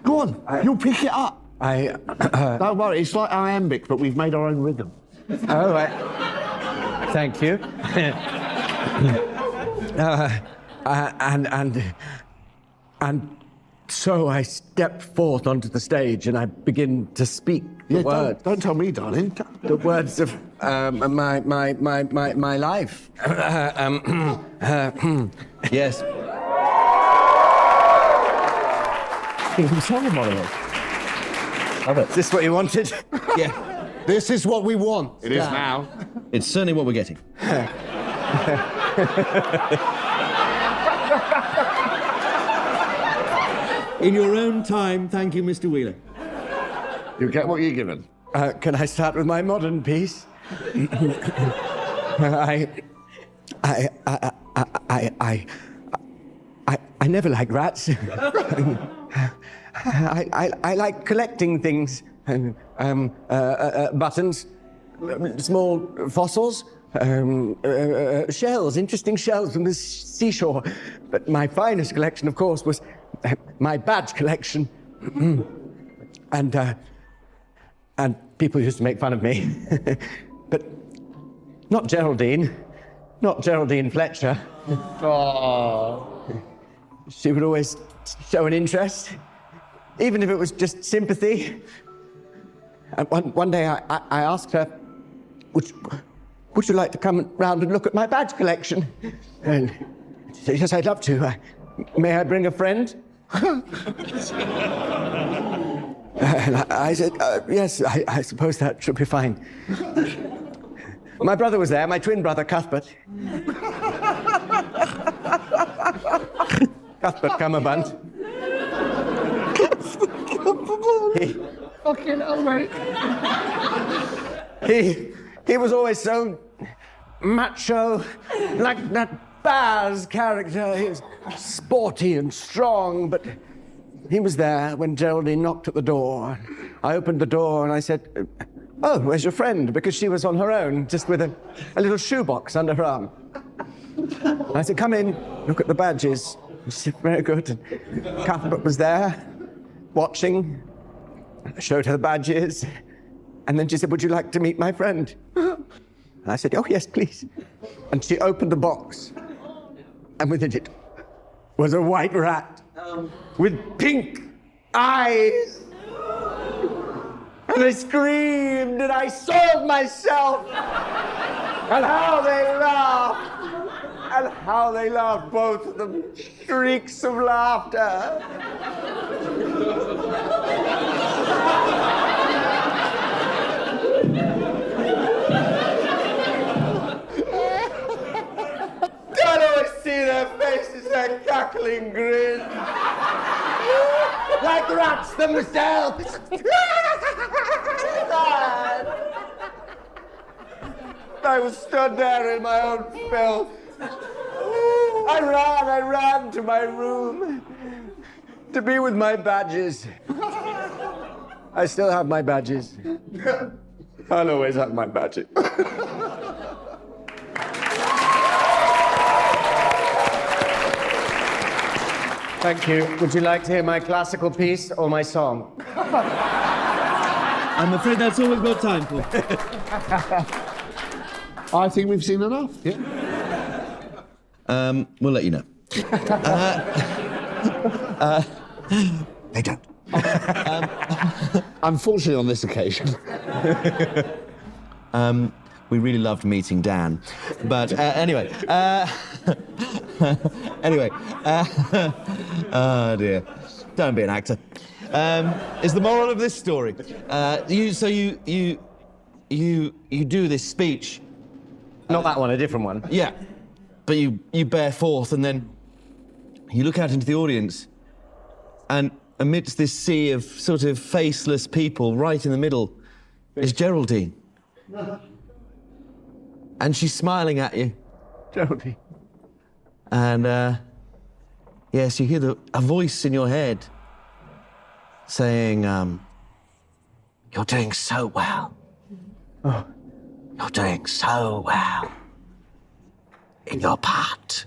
Go on, you'll pick it up. Don't worry, it's like iambic, but we've made our own rhythm. Oh, thank you. And so I step forth onto the stage and I begin to speak the words. Don't tell me, darling. The words of my life. Yes. Is this what you wanted? Yeah. This is what we want. It is now. It's certainly what we're getting. In your own time, thank you, Mr. Wheeler. You get what you're given. Can I start with my modern piece? I never liked rats. I like collecting things. Buttons, small fossils, shells, interesting shells from the seashore. But my finest collection, of course, was my badge collection. And people used to make fun of me. But not Geraldine Fletcher. Oh. She would always show an interest, even if it was just sympathy. And one day I asked her, would you like to come round and look at my badge collection? And she said, yes, I'd love to. May I bring a friend? And I said, yes, I suppose that should be fine. My brother was there, my twin brother, Cuthbert. Cuthbert Cummerbund. Fucking hell, mate. He was always so macho, like that Baz character. He was sporty and strong, but he was there when Geraldine knocked at the door. I opened the door and I said, "Oh, where's your friend?" Because she was on her own, just with a little shoebox under her arm. I said, "Come in, look at the badges." She said, "Very good." And Cuthbert was there, watching. I showed her the badges. And then she said, "Would you like to meet my friend?" And I said, "Oh, yes, please." And she opened the box. And within it was a white rat with pink eyes. And I screamed and I soiled myself. And how they laughed. And how they laughed, both of them. Shrieks of laughter. God, I always see their faces, their cackling grin. Like rats themselves. I was stood there in my own filth. I ran to my room to be with my badges. I still have my badges. I'll always have my badges. Thank you. Would you like to hear my classical piece or my song? I'm afraid that's all we've got time for. I think we've seen enough. Yeah. We'll let you know. They don't. Unfortunately, on this occasion. We really loved meeting Dan. But anyway. Oh dear. Don't be an actor. Is the moral of this story? You do this speech. Not that one, a different one. Yeah. But you bear forth and then you look out into the audience and amidst this sea of sort of faceless people, right in the middle is Geraldine. And she's smiling at you. Geraldine. And, yes, you hear a voice in your head saying, "You're doing so well. Oh. You're doing so well in your part."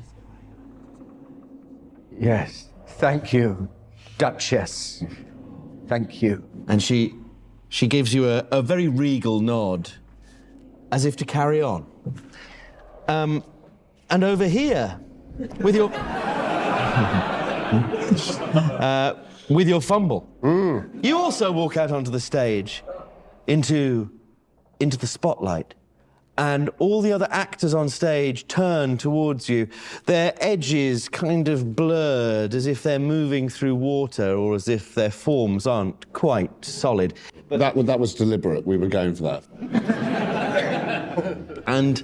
Yes, thank you, Duchess. Thank you. And she gives you a very regal nod, as if to carry on. And over here, with your with your fumble, you also walk out onto the stage, into the spotlight. And all the other actors on stage turn towards you, their edges kind of blurred, as if they're moving through water or as if their forms aren't quite solid. But that was deliberate. We were going for that. And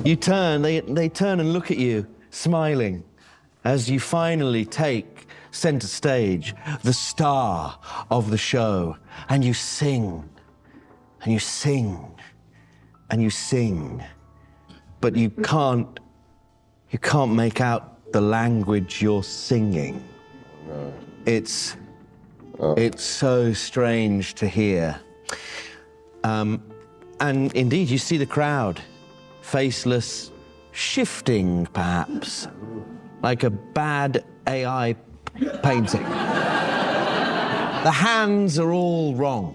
you turn, they turn and look at you, smiling, as you finally take center stage, the star of the show, and you sing, and you sing, and you sing, but you can't make out the language you're singing. No. It's so strange to hear. And indeed, you see the crowd, faceless, shifting perhaps, like a bad AI painting. The hands are all wrong.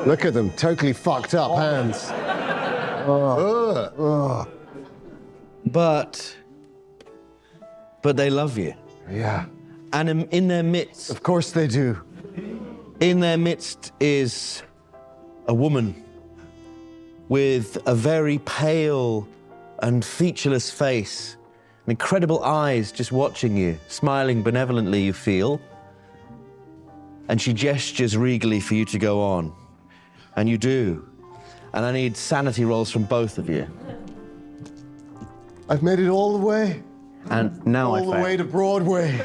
Look at them, totally fucked up hands. But they love you. Yeah. And in their midst... Of course they do. In their midst is a woman with a very pale and featureless face, and incredible eyes just watching you, smiling benevolently, you feel. And she gestures regally for you to go on. And you do. And I need sanity rolls from both of you. I've made it all the way. And now all the way to Broadway.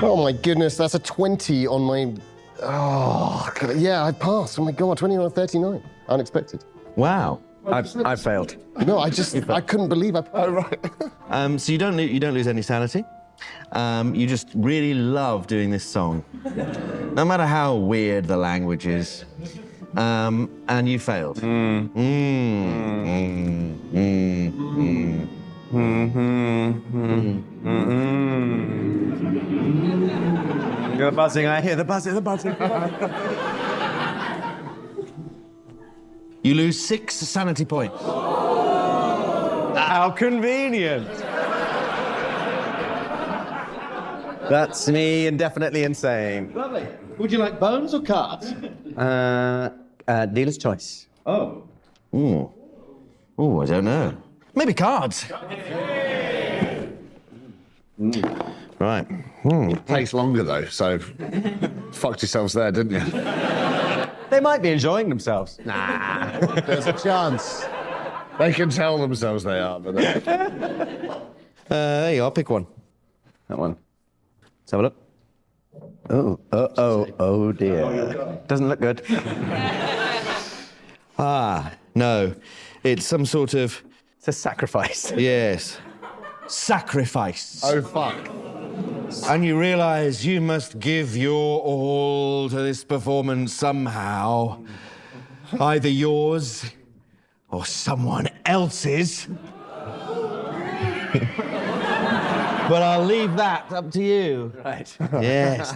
Oh my goodness, that's a 20 on my... Oh, yeah, I passed. Oh my God, 20 on a 39. Unexpected. Wow. I failed. No, I couldn't believe I. Oh, right. So you don't lose any sanity. You just really love doing this song, no matter how weird the language is. And you failed. The buzzing, I hear the buzzing. You lose 6 sanity points. How convenient. That's me indefinitely insane. Lovely. Would you like bones or cards? Dealer's choice. Oh, I don't know. Maybe cards. Right. Takes longer, though, so fucked yourselves there, didn't you? They might be enjoying themselves. Nah, there's a chance. They can tell themselves they are, but they... There you are, pick one. That one. Let's have a look. Oh dear. Doesn't look good. No. It's some sort of... It's a sacrifice. Yes. Sacrifice. Oh, fuck. And you realise you must give your all to this performance somehow. Either yours or someone else's. But I'll leave that up to you. Right. Yes.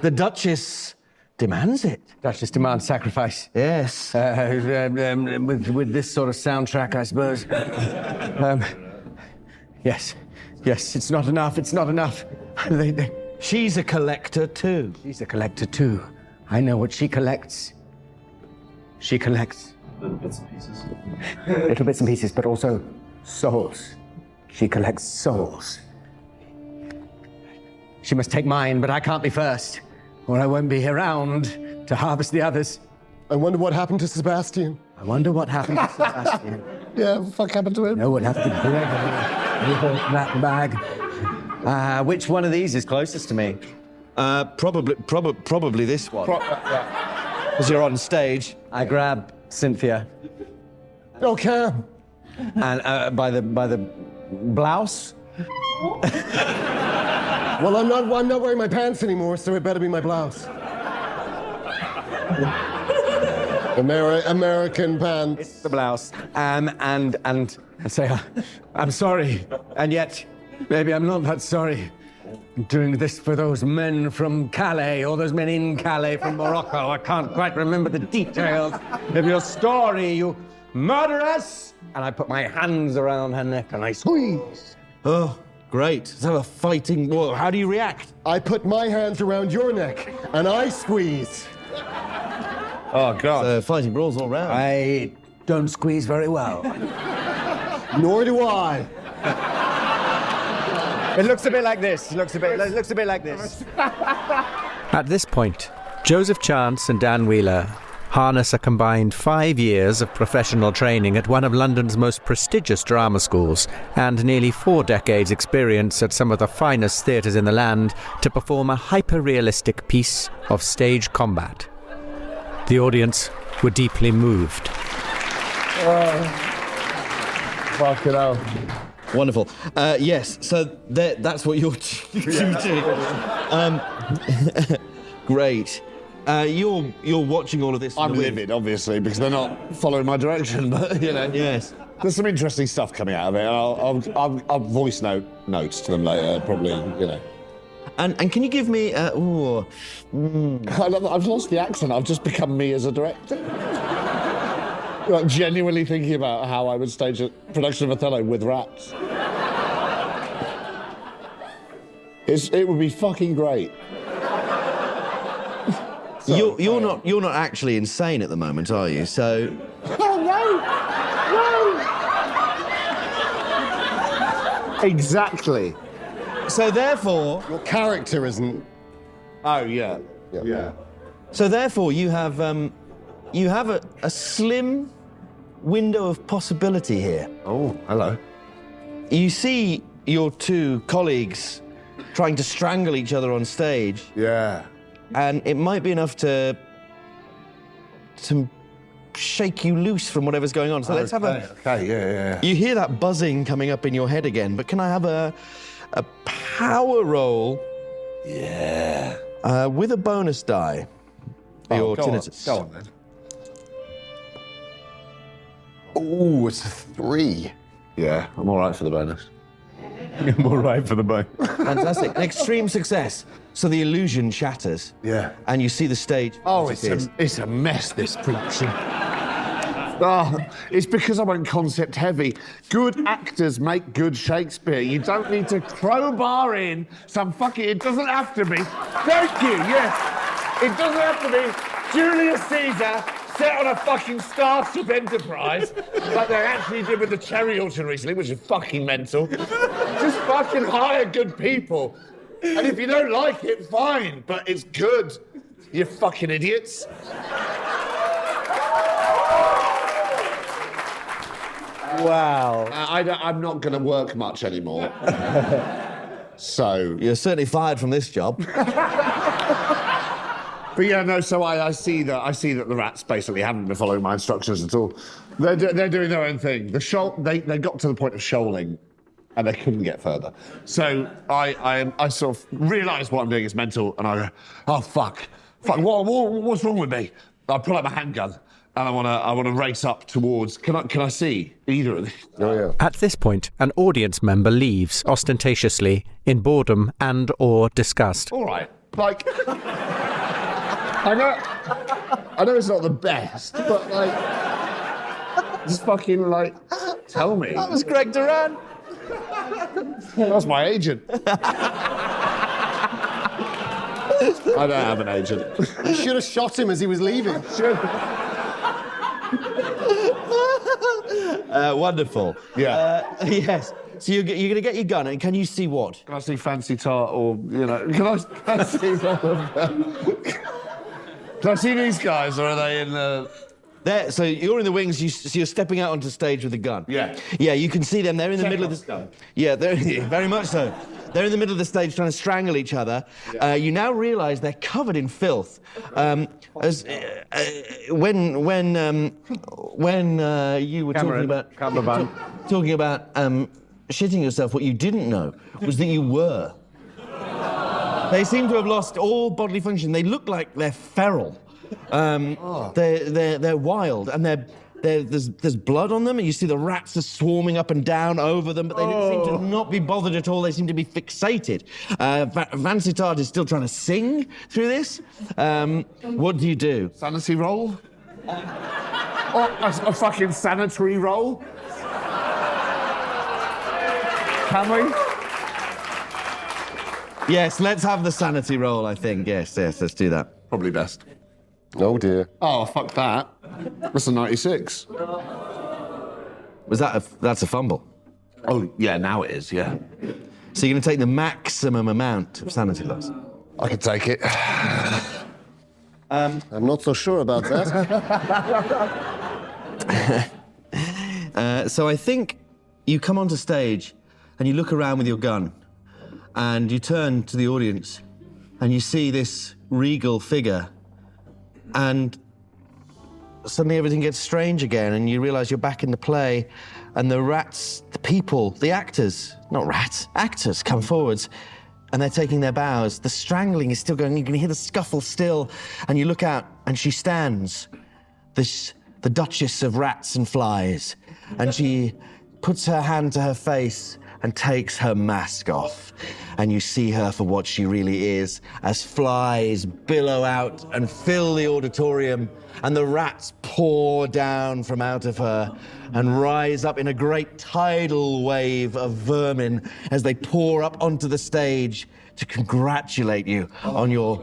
The Duchess demands it. Duchess demands sacrifice. Yes. With this sort of soundtrack, I suppose. Yes, it's not enough. She's a collector too. She's a collector too. I know what she collects. She collects Little bits and pieces. little bits and pieces, but also souls. She collects souls. She must take mine, but I can't be first, or I won't be around to harvest the others. I wonder what happened to Sebastian. I wonder what happened to Sebastian. Yeah, what the fuck happened to him? Know what happened to that bag. Which one of these is closest to me? Probably this one. As you're on stage. I grab Cynthia Okay. and by the blouse. Well, I'm not wearing my pants anymore, so it better be my blouse. American pants. It's the blouse. And say, I'm sorry, and yet maybe I'm not that sorry. I'm doing this for those men from Calais, or those men in Calais from Morocco. I can't quite remember the details of your story, you murderess! And I put my hands around her neck and I squeeze. Oh, great. So a fighting war. How do you react? I put my hands around your neck and I squeeze. Oh, God. Fighting brawls all round. I don't squeeze very well. Nor do I. It looks a bit like this. It looks a bit like this. At this point, Joseph Chance and Dan Wheeler harness a combined 5 years of professional training at one of London's most prestigious drama schools and nearly 4 decades' experience at some of the finest theatres in the land to perform a hyper-realistic piece of stage combat. The audience were deeply moved. Fucking hell. Wonderful. Yes, so that's what you're doing. Great. You're watching all of this. I'm livid, obviously, because they're not following my direction, but, you know. Yes. There's some interesting stuff coming out of it. I'll voice notes to them later, probably, you know. And can you give me... I've lost the accent. I've just become me as a director. Like, genuinely thinking about how I would stage a production of Othello with rats. It would be fucking great. You're not actually insane at the moment, are you? So... Oh, no! Exactly. So therefore... Your character isn't. Oh, yeah. Yeah. So therefore you have a slim window of possibility here. Oh, hello. You see your 2 colleagues trying to strangle each other on stage. Yeah. And it might be enough to shake you loose from whatever's going on. So let's have a... Okay, yeah. You hear that buzzing coming up in your head again, but can I have a power roll? Yeah. With a bonus die. Oh, Your go on. tinnitus. Go on, then. Ooh, it's a 3. Yeah, I'm all right for the bonus. I'm all right for the bone. Fantastic. An extreme success. So the illusion shatters. Yeah. And you see the stage. Oh, it's a mess, this production. It's because I went concept heavy. Good actors make good Shakespeare. You don't need to crowbar in some fucking... It doesn't have to be. Thank you, yes. It doesn't have to be Julius Caesar set on a fucking Starship Enterprise like they actually did with the Cherry Orchard recently, which is fucking mental. Just fucking hire good people. And if you don't like it, fine, but it's good. You fucking idiots. Wow. I'm not going to work much anymore. So... You're certainly fired from this job. But yeah, no, so I see that the rats basically haven't been following my instructions at all. They're doing their own thing. They got to the point of shoaling, and they couldn't get further. So I sort of realise what I'm doing is mental, and I go, oh, fuck, what's wrong with me? I pull out my handgun, and I want to race up towards... Can I see either of these? Oh, yeah. At this point, an audience member leaves ostentatiously in boredom and or disgust. All right, like... I know it's not the best, but, like... Just fucking, like, tell me. That was Greg Duran. That's my agent. I don't have an agent. You should have shot him as he was leaving. Wonderful. Yeah. Yes. So you're going to get your gun, and can you see what? Can I see Vancitart or, can I see all of them? Can I see these guys, or are they in the... There, so you're in the wings, so you're stepping out onto stage with a gun. Yeah. Yeah, you can see them. They're in the middle of the... gun. Yeah, they're very much so. They're in the middle of the stage trying to strangle each other. Yeah. You now realise they're covered in filth. When you were talking about shitting yourself, what you didn't know was that you were. They seem to have lost all bodily function. They look like they're feral. They're wild, and there's blood on them, and you see the rats are swarming up and down over them, but they seem to not be bothered at all. They seem to be fixated. Vancitart is still trying to sing through this. What do you do? Sanity roll? A fucking sanitary roll? Can we? Yes, let's have the sanity roll, I think. Yes, let's do that. Probably best. Oh, dear. Oh, fuck that. That's a 96. That's a fumble? Oh, yeah, now it is, yeah. So you're going to take the maximum amount of sanity loss? I can take it. I'm not so sure about that. So I think you come onto stage and you look around with your gun and you turn to the audience and you see this regal figure, and suddenly everything gets strange again, and you realise you're back in the play, and the rats, the people, the actors, not rats, actors come forwards, and they're taking their bows. The strangling is still going. You can hear the scuffle still, and you look out, and she stands, the Duchess of Rats and Flies, and she puts her hand to her face and takes her mask off, and you see her for what she really is, as flies billow out and fill the auditorium, and the rats pour down from out of her and rise up in a great tidal wave of vermin as they pour up onto the stage to congratulate you on your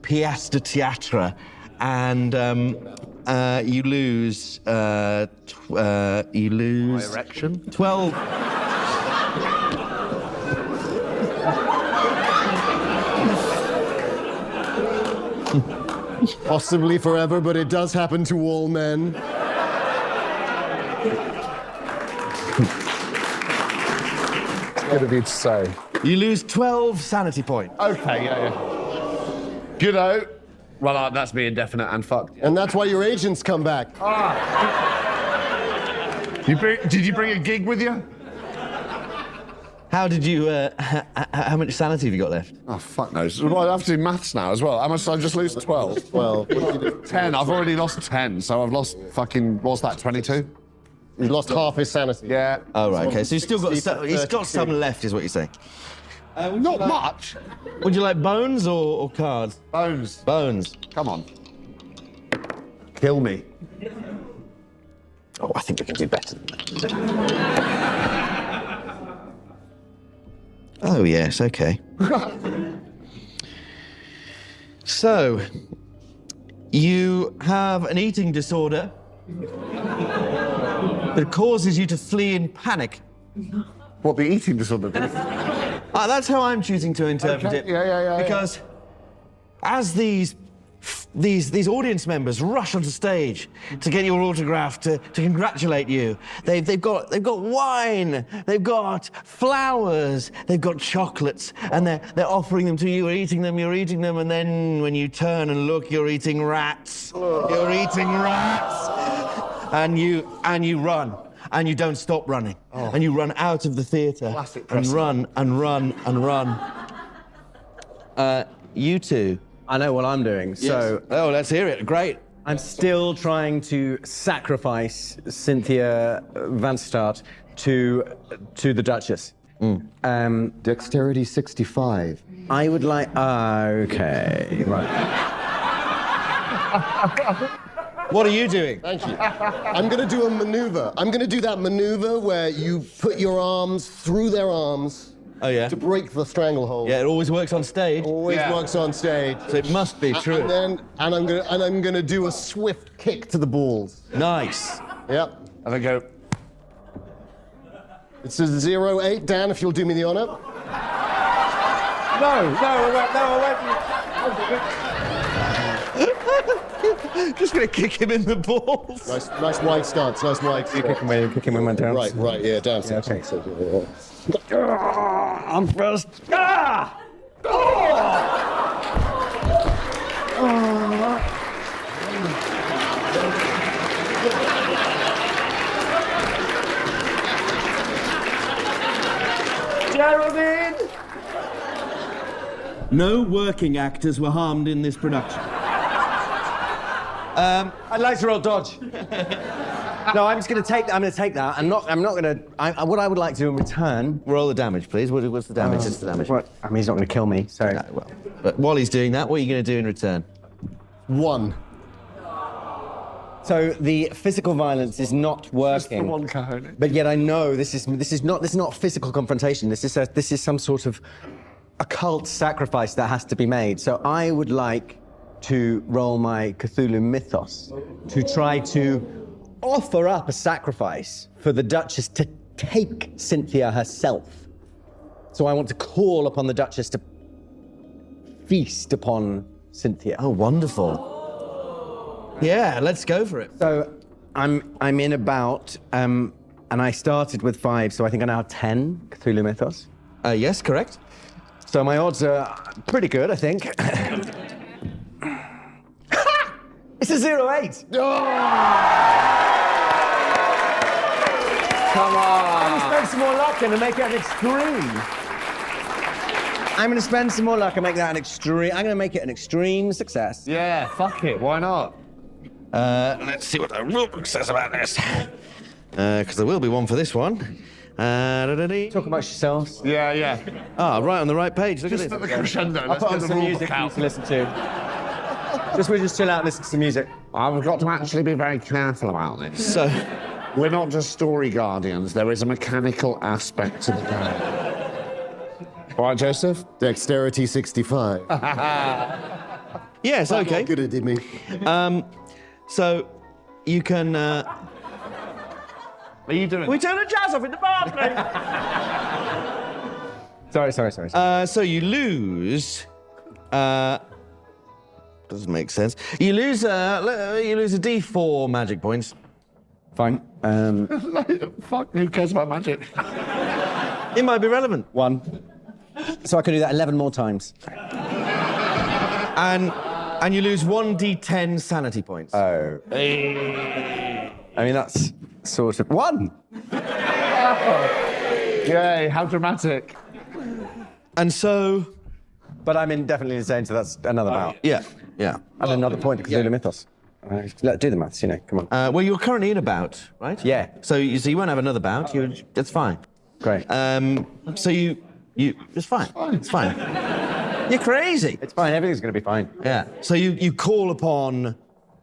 pièce de théâtre, and you lose My erection? 12. Possibly forever, but it does happen to all men. It's good of you to say. You lose 12 sanity points. Okay, yeah. Good-o. Well, that's being definite and fucked. And that's why your agents come back. Did you bring a gig with you? How did you, how much sanity have you got left? Oh, fuck knows. Well, I have to do maths now as well. How much did I just lose? 12. 12. 10. I've already lost 10, so I've lost fucking, what's that, 22? He's lost half his sanity. Yeah. Oh, right, okay. So he's still got, he's got some left, is what you're saying. Not much. Would you like bones or cards? Bones. Bones. Come on. Kill me. Oh, I think we can do better than that. Oh, yes, okay. So, you have an eating disorder that causes you to flee in panic. What, the eating disorder? That's how I'm choosing to interpret it. Yeah. Because as these audience members rush onto stage to get your autograph, to congratulate you, they've got wine, they've got flowers, they've got chocolates, and they're offering them to you. You're eating them, and then when you turn and look, you're eating rats. You're eating rats, and you run. And you don't stop running. And you run out of the theatre. And run. You two. I know what I'm doing, so... Oh, let's hear it. Great. I'm still trying to sacrifice Cynthia Vancitart to the Duchess. Dexterity 65. I would like... okay, right. What are you doing? Thank you. I'm going to do a maneuver. I'm going to do that maneuver where you put your arms through their arms. Oh, yeah? To break the stranglehold. Yeah, it always works on stage. Always works on stage. So it must be true. And I'm gonna do a swift kick to the balls. Nice. Yep. And I go... It's a 0-8, Dan, if you'll do me the honor. No, I won't. Just gonna kick him in the balls. Nice wide stance, nice wide stance. Kick him in my down. Right, yeah, down. Yeah, okay. I'm first. Geraldine! No working actors were harmed in this production. I'd like to roll dodge. No, I'm just going to take that. I'm going to take that. I'm not going to... what I would like to do in return... Roll the damage, please. What's the damage? What's the damage? What? I mean, he's not going to kill me, so... No, well. But while he's doing that, what are you going to do in return? 1. So the physical violence is not working. One cojones. But yet I know this is not physical confrontation. This is some sort of occult sacrifice that has to be made. So I would like to roll my Cthulhu mythos to try to offer up a sacrifice for the Duchess to take Cynthia herself. So I want to call upon the Duchess to feast upon Cynthia. Oh, wonderful. Yeah, let's go for it. So I'm in about, and I started with 5, so I think I now have 10 Cthulhu mythos. Yes, correct. So my odds are pretty good, I think. It's a 0-8. Come on. I'm going to spend some more luck and make it an extreme. I'm going to spend some more luck and make that an extreme. I'm going to make it an extreme success. Yeah, fuck it. Why not? Let's see what the rulebook says about this. Because there will be one for this one. Talk about yourselves. Yeah. Ah, right on the right page. Look Just at at the this. crescendo. I'll Let's put get on the some rule music book for you out. to listen to. We'll just chill out and listen to some music. I've got to actually be very careful about this. So, We're not just story guardians. There is a mechanical aspect to the game. All right, Joseph? Dexterity 65. yes, okay. Good it did me. So, you can... What are you doing? we turn the jazz off in the bathroom! Sorry. So you lose... doesn't make sense. You lose a D4 magic points. Fine. Fuck, who cares about magic? It might be relevant. 1. So I can do that 11 more times. And And you lose 1d10 sanity points. Oh. I mean, that's sort of... 1! Yay, how dramatic. And so... But I'm definitely insane, so that's another amount. Yeah. And another point to Cthulhu Mythos. Let's do the maths, come on. Well, you're currently in a bout, right? Yeah. So you won't have another bout. That's fine. Great. So you it's fine. It's fine. You're crazy. It's fine, everything's going to be fine. Yeah. So you call upon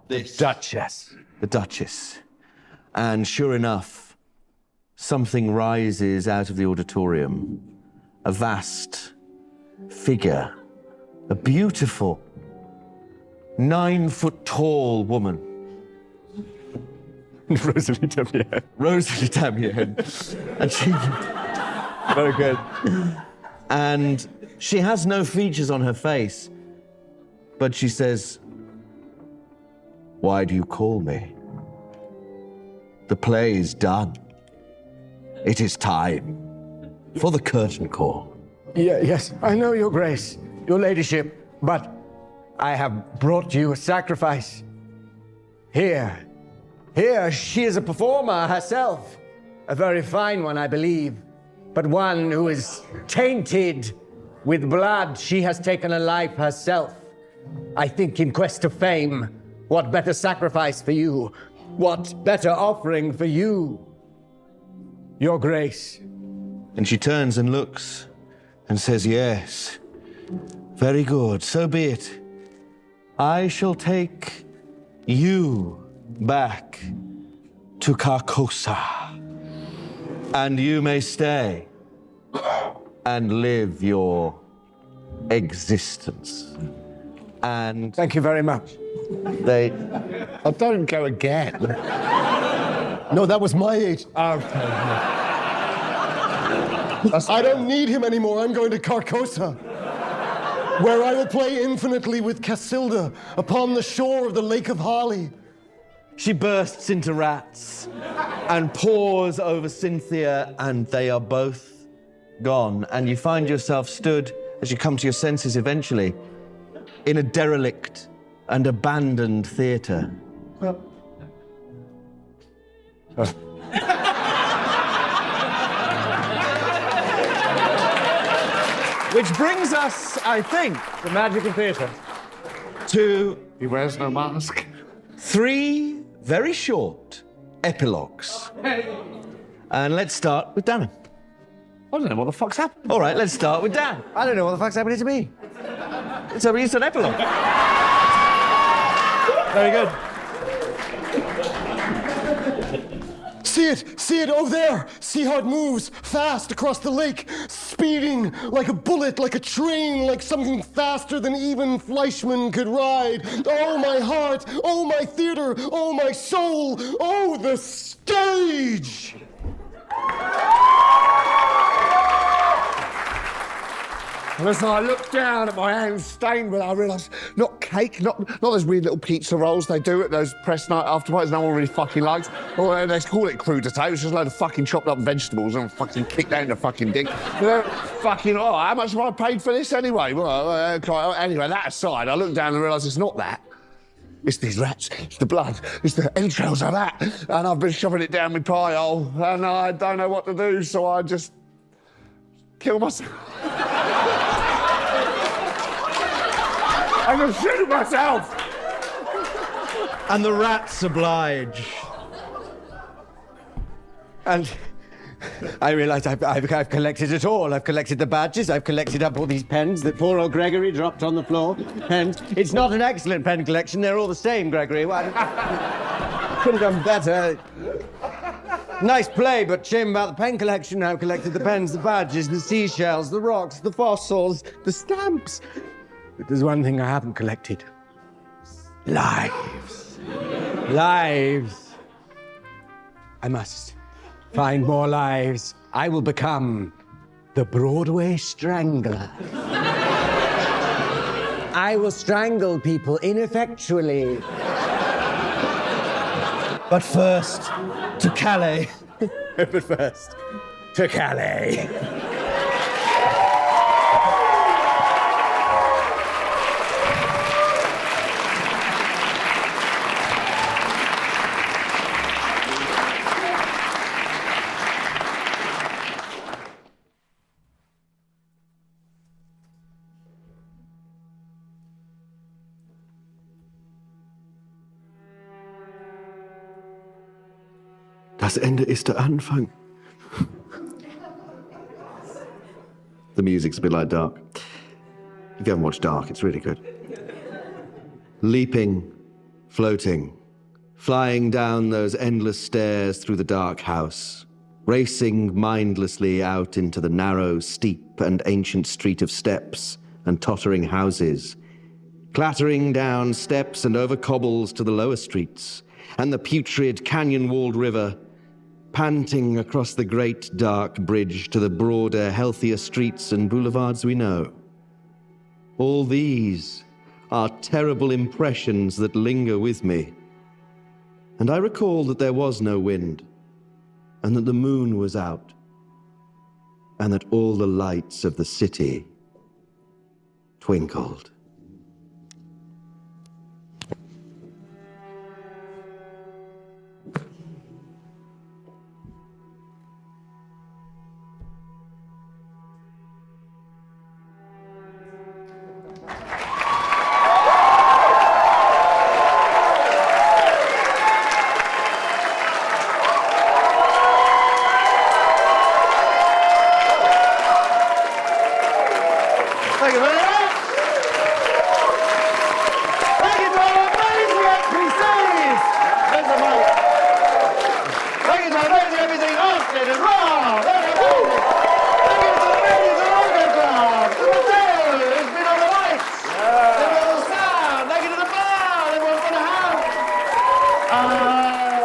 this Duchess. the Duchess, and sure enough, something rises out of the auditorium. A vast figure, a beautiful 9-foot-tall woman. Rosalie Damier. Rosalie Damier. And she... Very good. And she has no features on her face, but she says, "Why do you call me? The play is done. It is time for the curtain call." Yes, I know, Your Grace, Your Ladyship, but I have brought you a sacrifice. Here, she is a performer herself. A very fine one, I believe, but one who is tainted with blood. She has taken a life herself. I think in quest of fame, what better sacrifice for you? What better offering for you, Your Grace? And she turns and looks and says, "Yes, very good, so be it. I shall take you back to Carcosa, and you may stay and live your existence." And Thank you very much. they... Oh, don't go again. No, that was my age. I don't need him anymore. I'm going to Carcosa, where I will play infinitely with Casilda upon the shore of the Lake of Harley. She bursts into rats and pours over Cynthia, and they are both gone. And you find yourself stood, as you come to your senses eventually, in a derelict and abandoned theatre. Which brings us, I think, The magic of theatre. to He wears no mask. 3 very short epilogues. And let's start with Danann. I don't know what the fuck's happened. All right, let's start with Dan. I don't know what the fuck's happening to me. So it's an epilogue. Very good. See it over there. See how it moves fast across the lake, speeding like a bullet, like a train, like something faster than even Fleischmann could ride. Oh, my heart. Oh, my theater. Oh, my soul. Oh, the stage. Listen, I looked down at my hands stained when I realised not cake, not those weird little pizza rolls they do at those press night afterwards no one really fucking likes. Or they call it crudité, it's just a load of fucking chopped up vegetables and fucking kicked out in the fucking dick. Fucking, oh, how much have I paid for this anyway? Well, anyway, that aside, I looked down and realised it's not that. It's these rats, it's the blood, it's the entrails of that. And I've been shoving it down my pie hole and I don't know what to do, so I just kill myself. I'm gonna shoot myself! And the rats oblige. And I realised I've collected it all. I've collected the badges. I've collected up all these pens that poor old Gregory dropped on the floor. Pens. It's not an excellent pen collection. They're all the same, Gregory. Why? Could have done better. Nice play, but shame about the pen collection. I've collected the pens, the badges, the seashells, the rocks, the fossils, the stamps. But there's one thing I haven't collected. Lives. Lives. I must find more lives. I will become the Broadway Strangler. I will strangle people ineffectually. But first, to Calais. But first, to Calais. Das Ende ist der Anfang. The music's a bit like Dark. If you haven't watched Dark, it's really good. Leaping, floating, flying down those endless stairs through the dark house, racing mindlessly out into the narrow, steep and ancient street of steps and tottering houses, clattering down steps and over cobbles to the lower streets, and the putrid canyon-walled river, panting across the great dark bridge to the broader, healthier streets and boulevards we know. All these are terrible impressions that linger with me. And I recall that there was no wind, and that the moon was out, and that all the lights of the city twinkled. Thank you very much. Thank you to our amazing NPCs. There's the mic. Thank you to our amazing NPCs, Austin and Rob. Thank you to the ladies of Loco Klub, to Rathello, who's been on the lights, to the sound. Thank you to the bar, everyone for the house.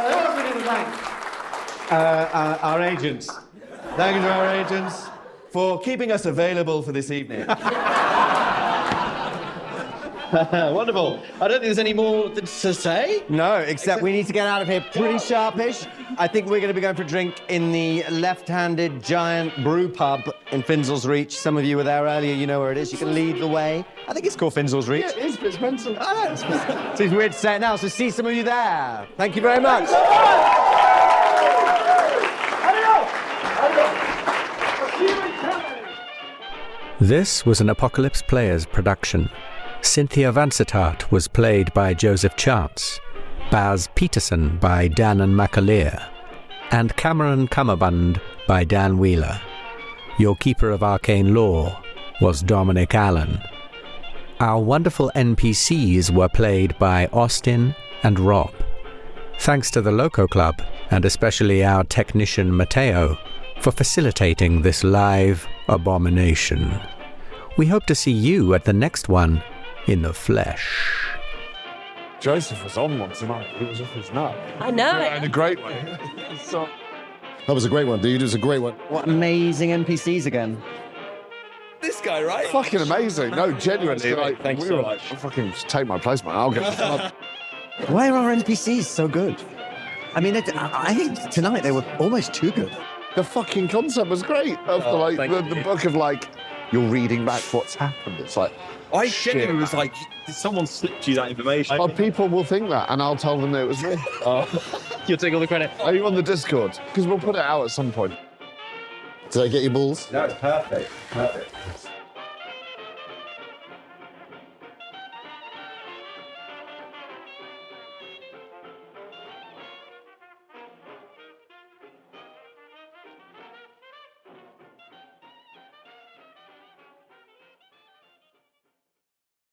Who else we need to thank? Our agents. Thank you to our agents for keeping us available for this evening. Wonderful. I don't think there's any more to say. No, except we need to get out of here pretty sharpish. I think we're going to be going for a drink in the left-handed giant brew pub in Finzel's Reach. Some of you were there earlier, you know where it is. You can lead the way. I think it's called Finzel's Reach. Yeah, it is, but it's mental. Seems weird to say it now, so see some of you there. Thank you very much. This was an Apocalypse Players production. Cynthia Vancitart was played by Joseph Chance, Baz Peterson by Dan and McAleer, and Cameron Cummerbund by Dan Wheeler. Your keeper of arcane lore was Dominic Allen. Our wonderful NPCs were played by Austin and Rob. Thanks to the Loco Klub, and especially our technician Matteo, for facilitating this live abomination. We hope to see you at the next one in the flesh. Joseph was on one tonight. He was off his nut. I know it. In a great way. So, That was a great one, dude. It was a great one. What amazing NPCs again. This guy, right? fucking amazing. No, genuinely. Like, Thanks we so were much. like, fucking just take my place, man. I'll get the club. Why are our NPCs so good? I mean, I think tonight they were almost too good. The fucking concept was great. After like the book of like, you're reading back what's happened. It's like, I shit, genuinely was man. like, did someone slip you that information? Oh, people will think that, and I'll tell them that it was me. You'll take all the credit. Are you on the Discord? Because we'll put it out at some point. Did I get your balls? No, it's perfect. Perfect.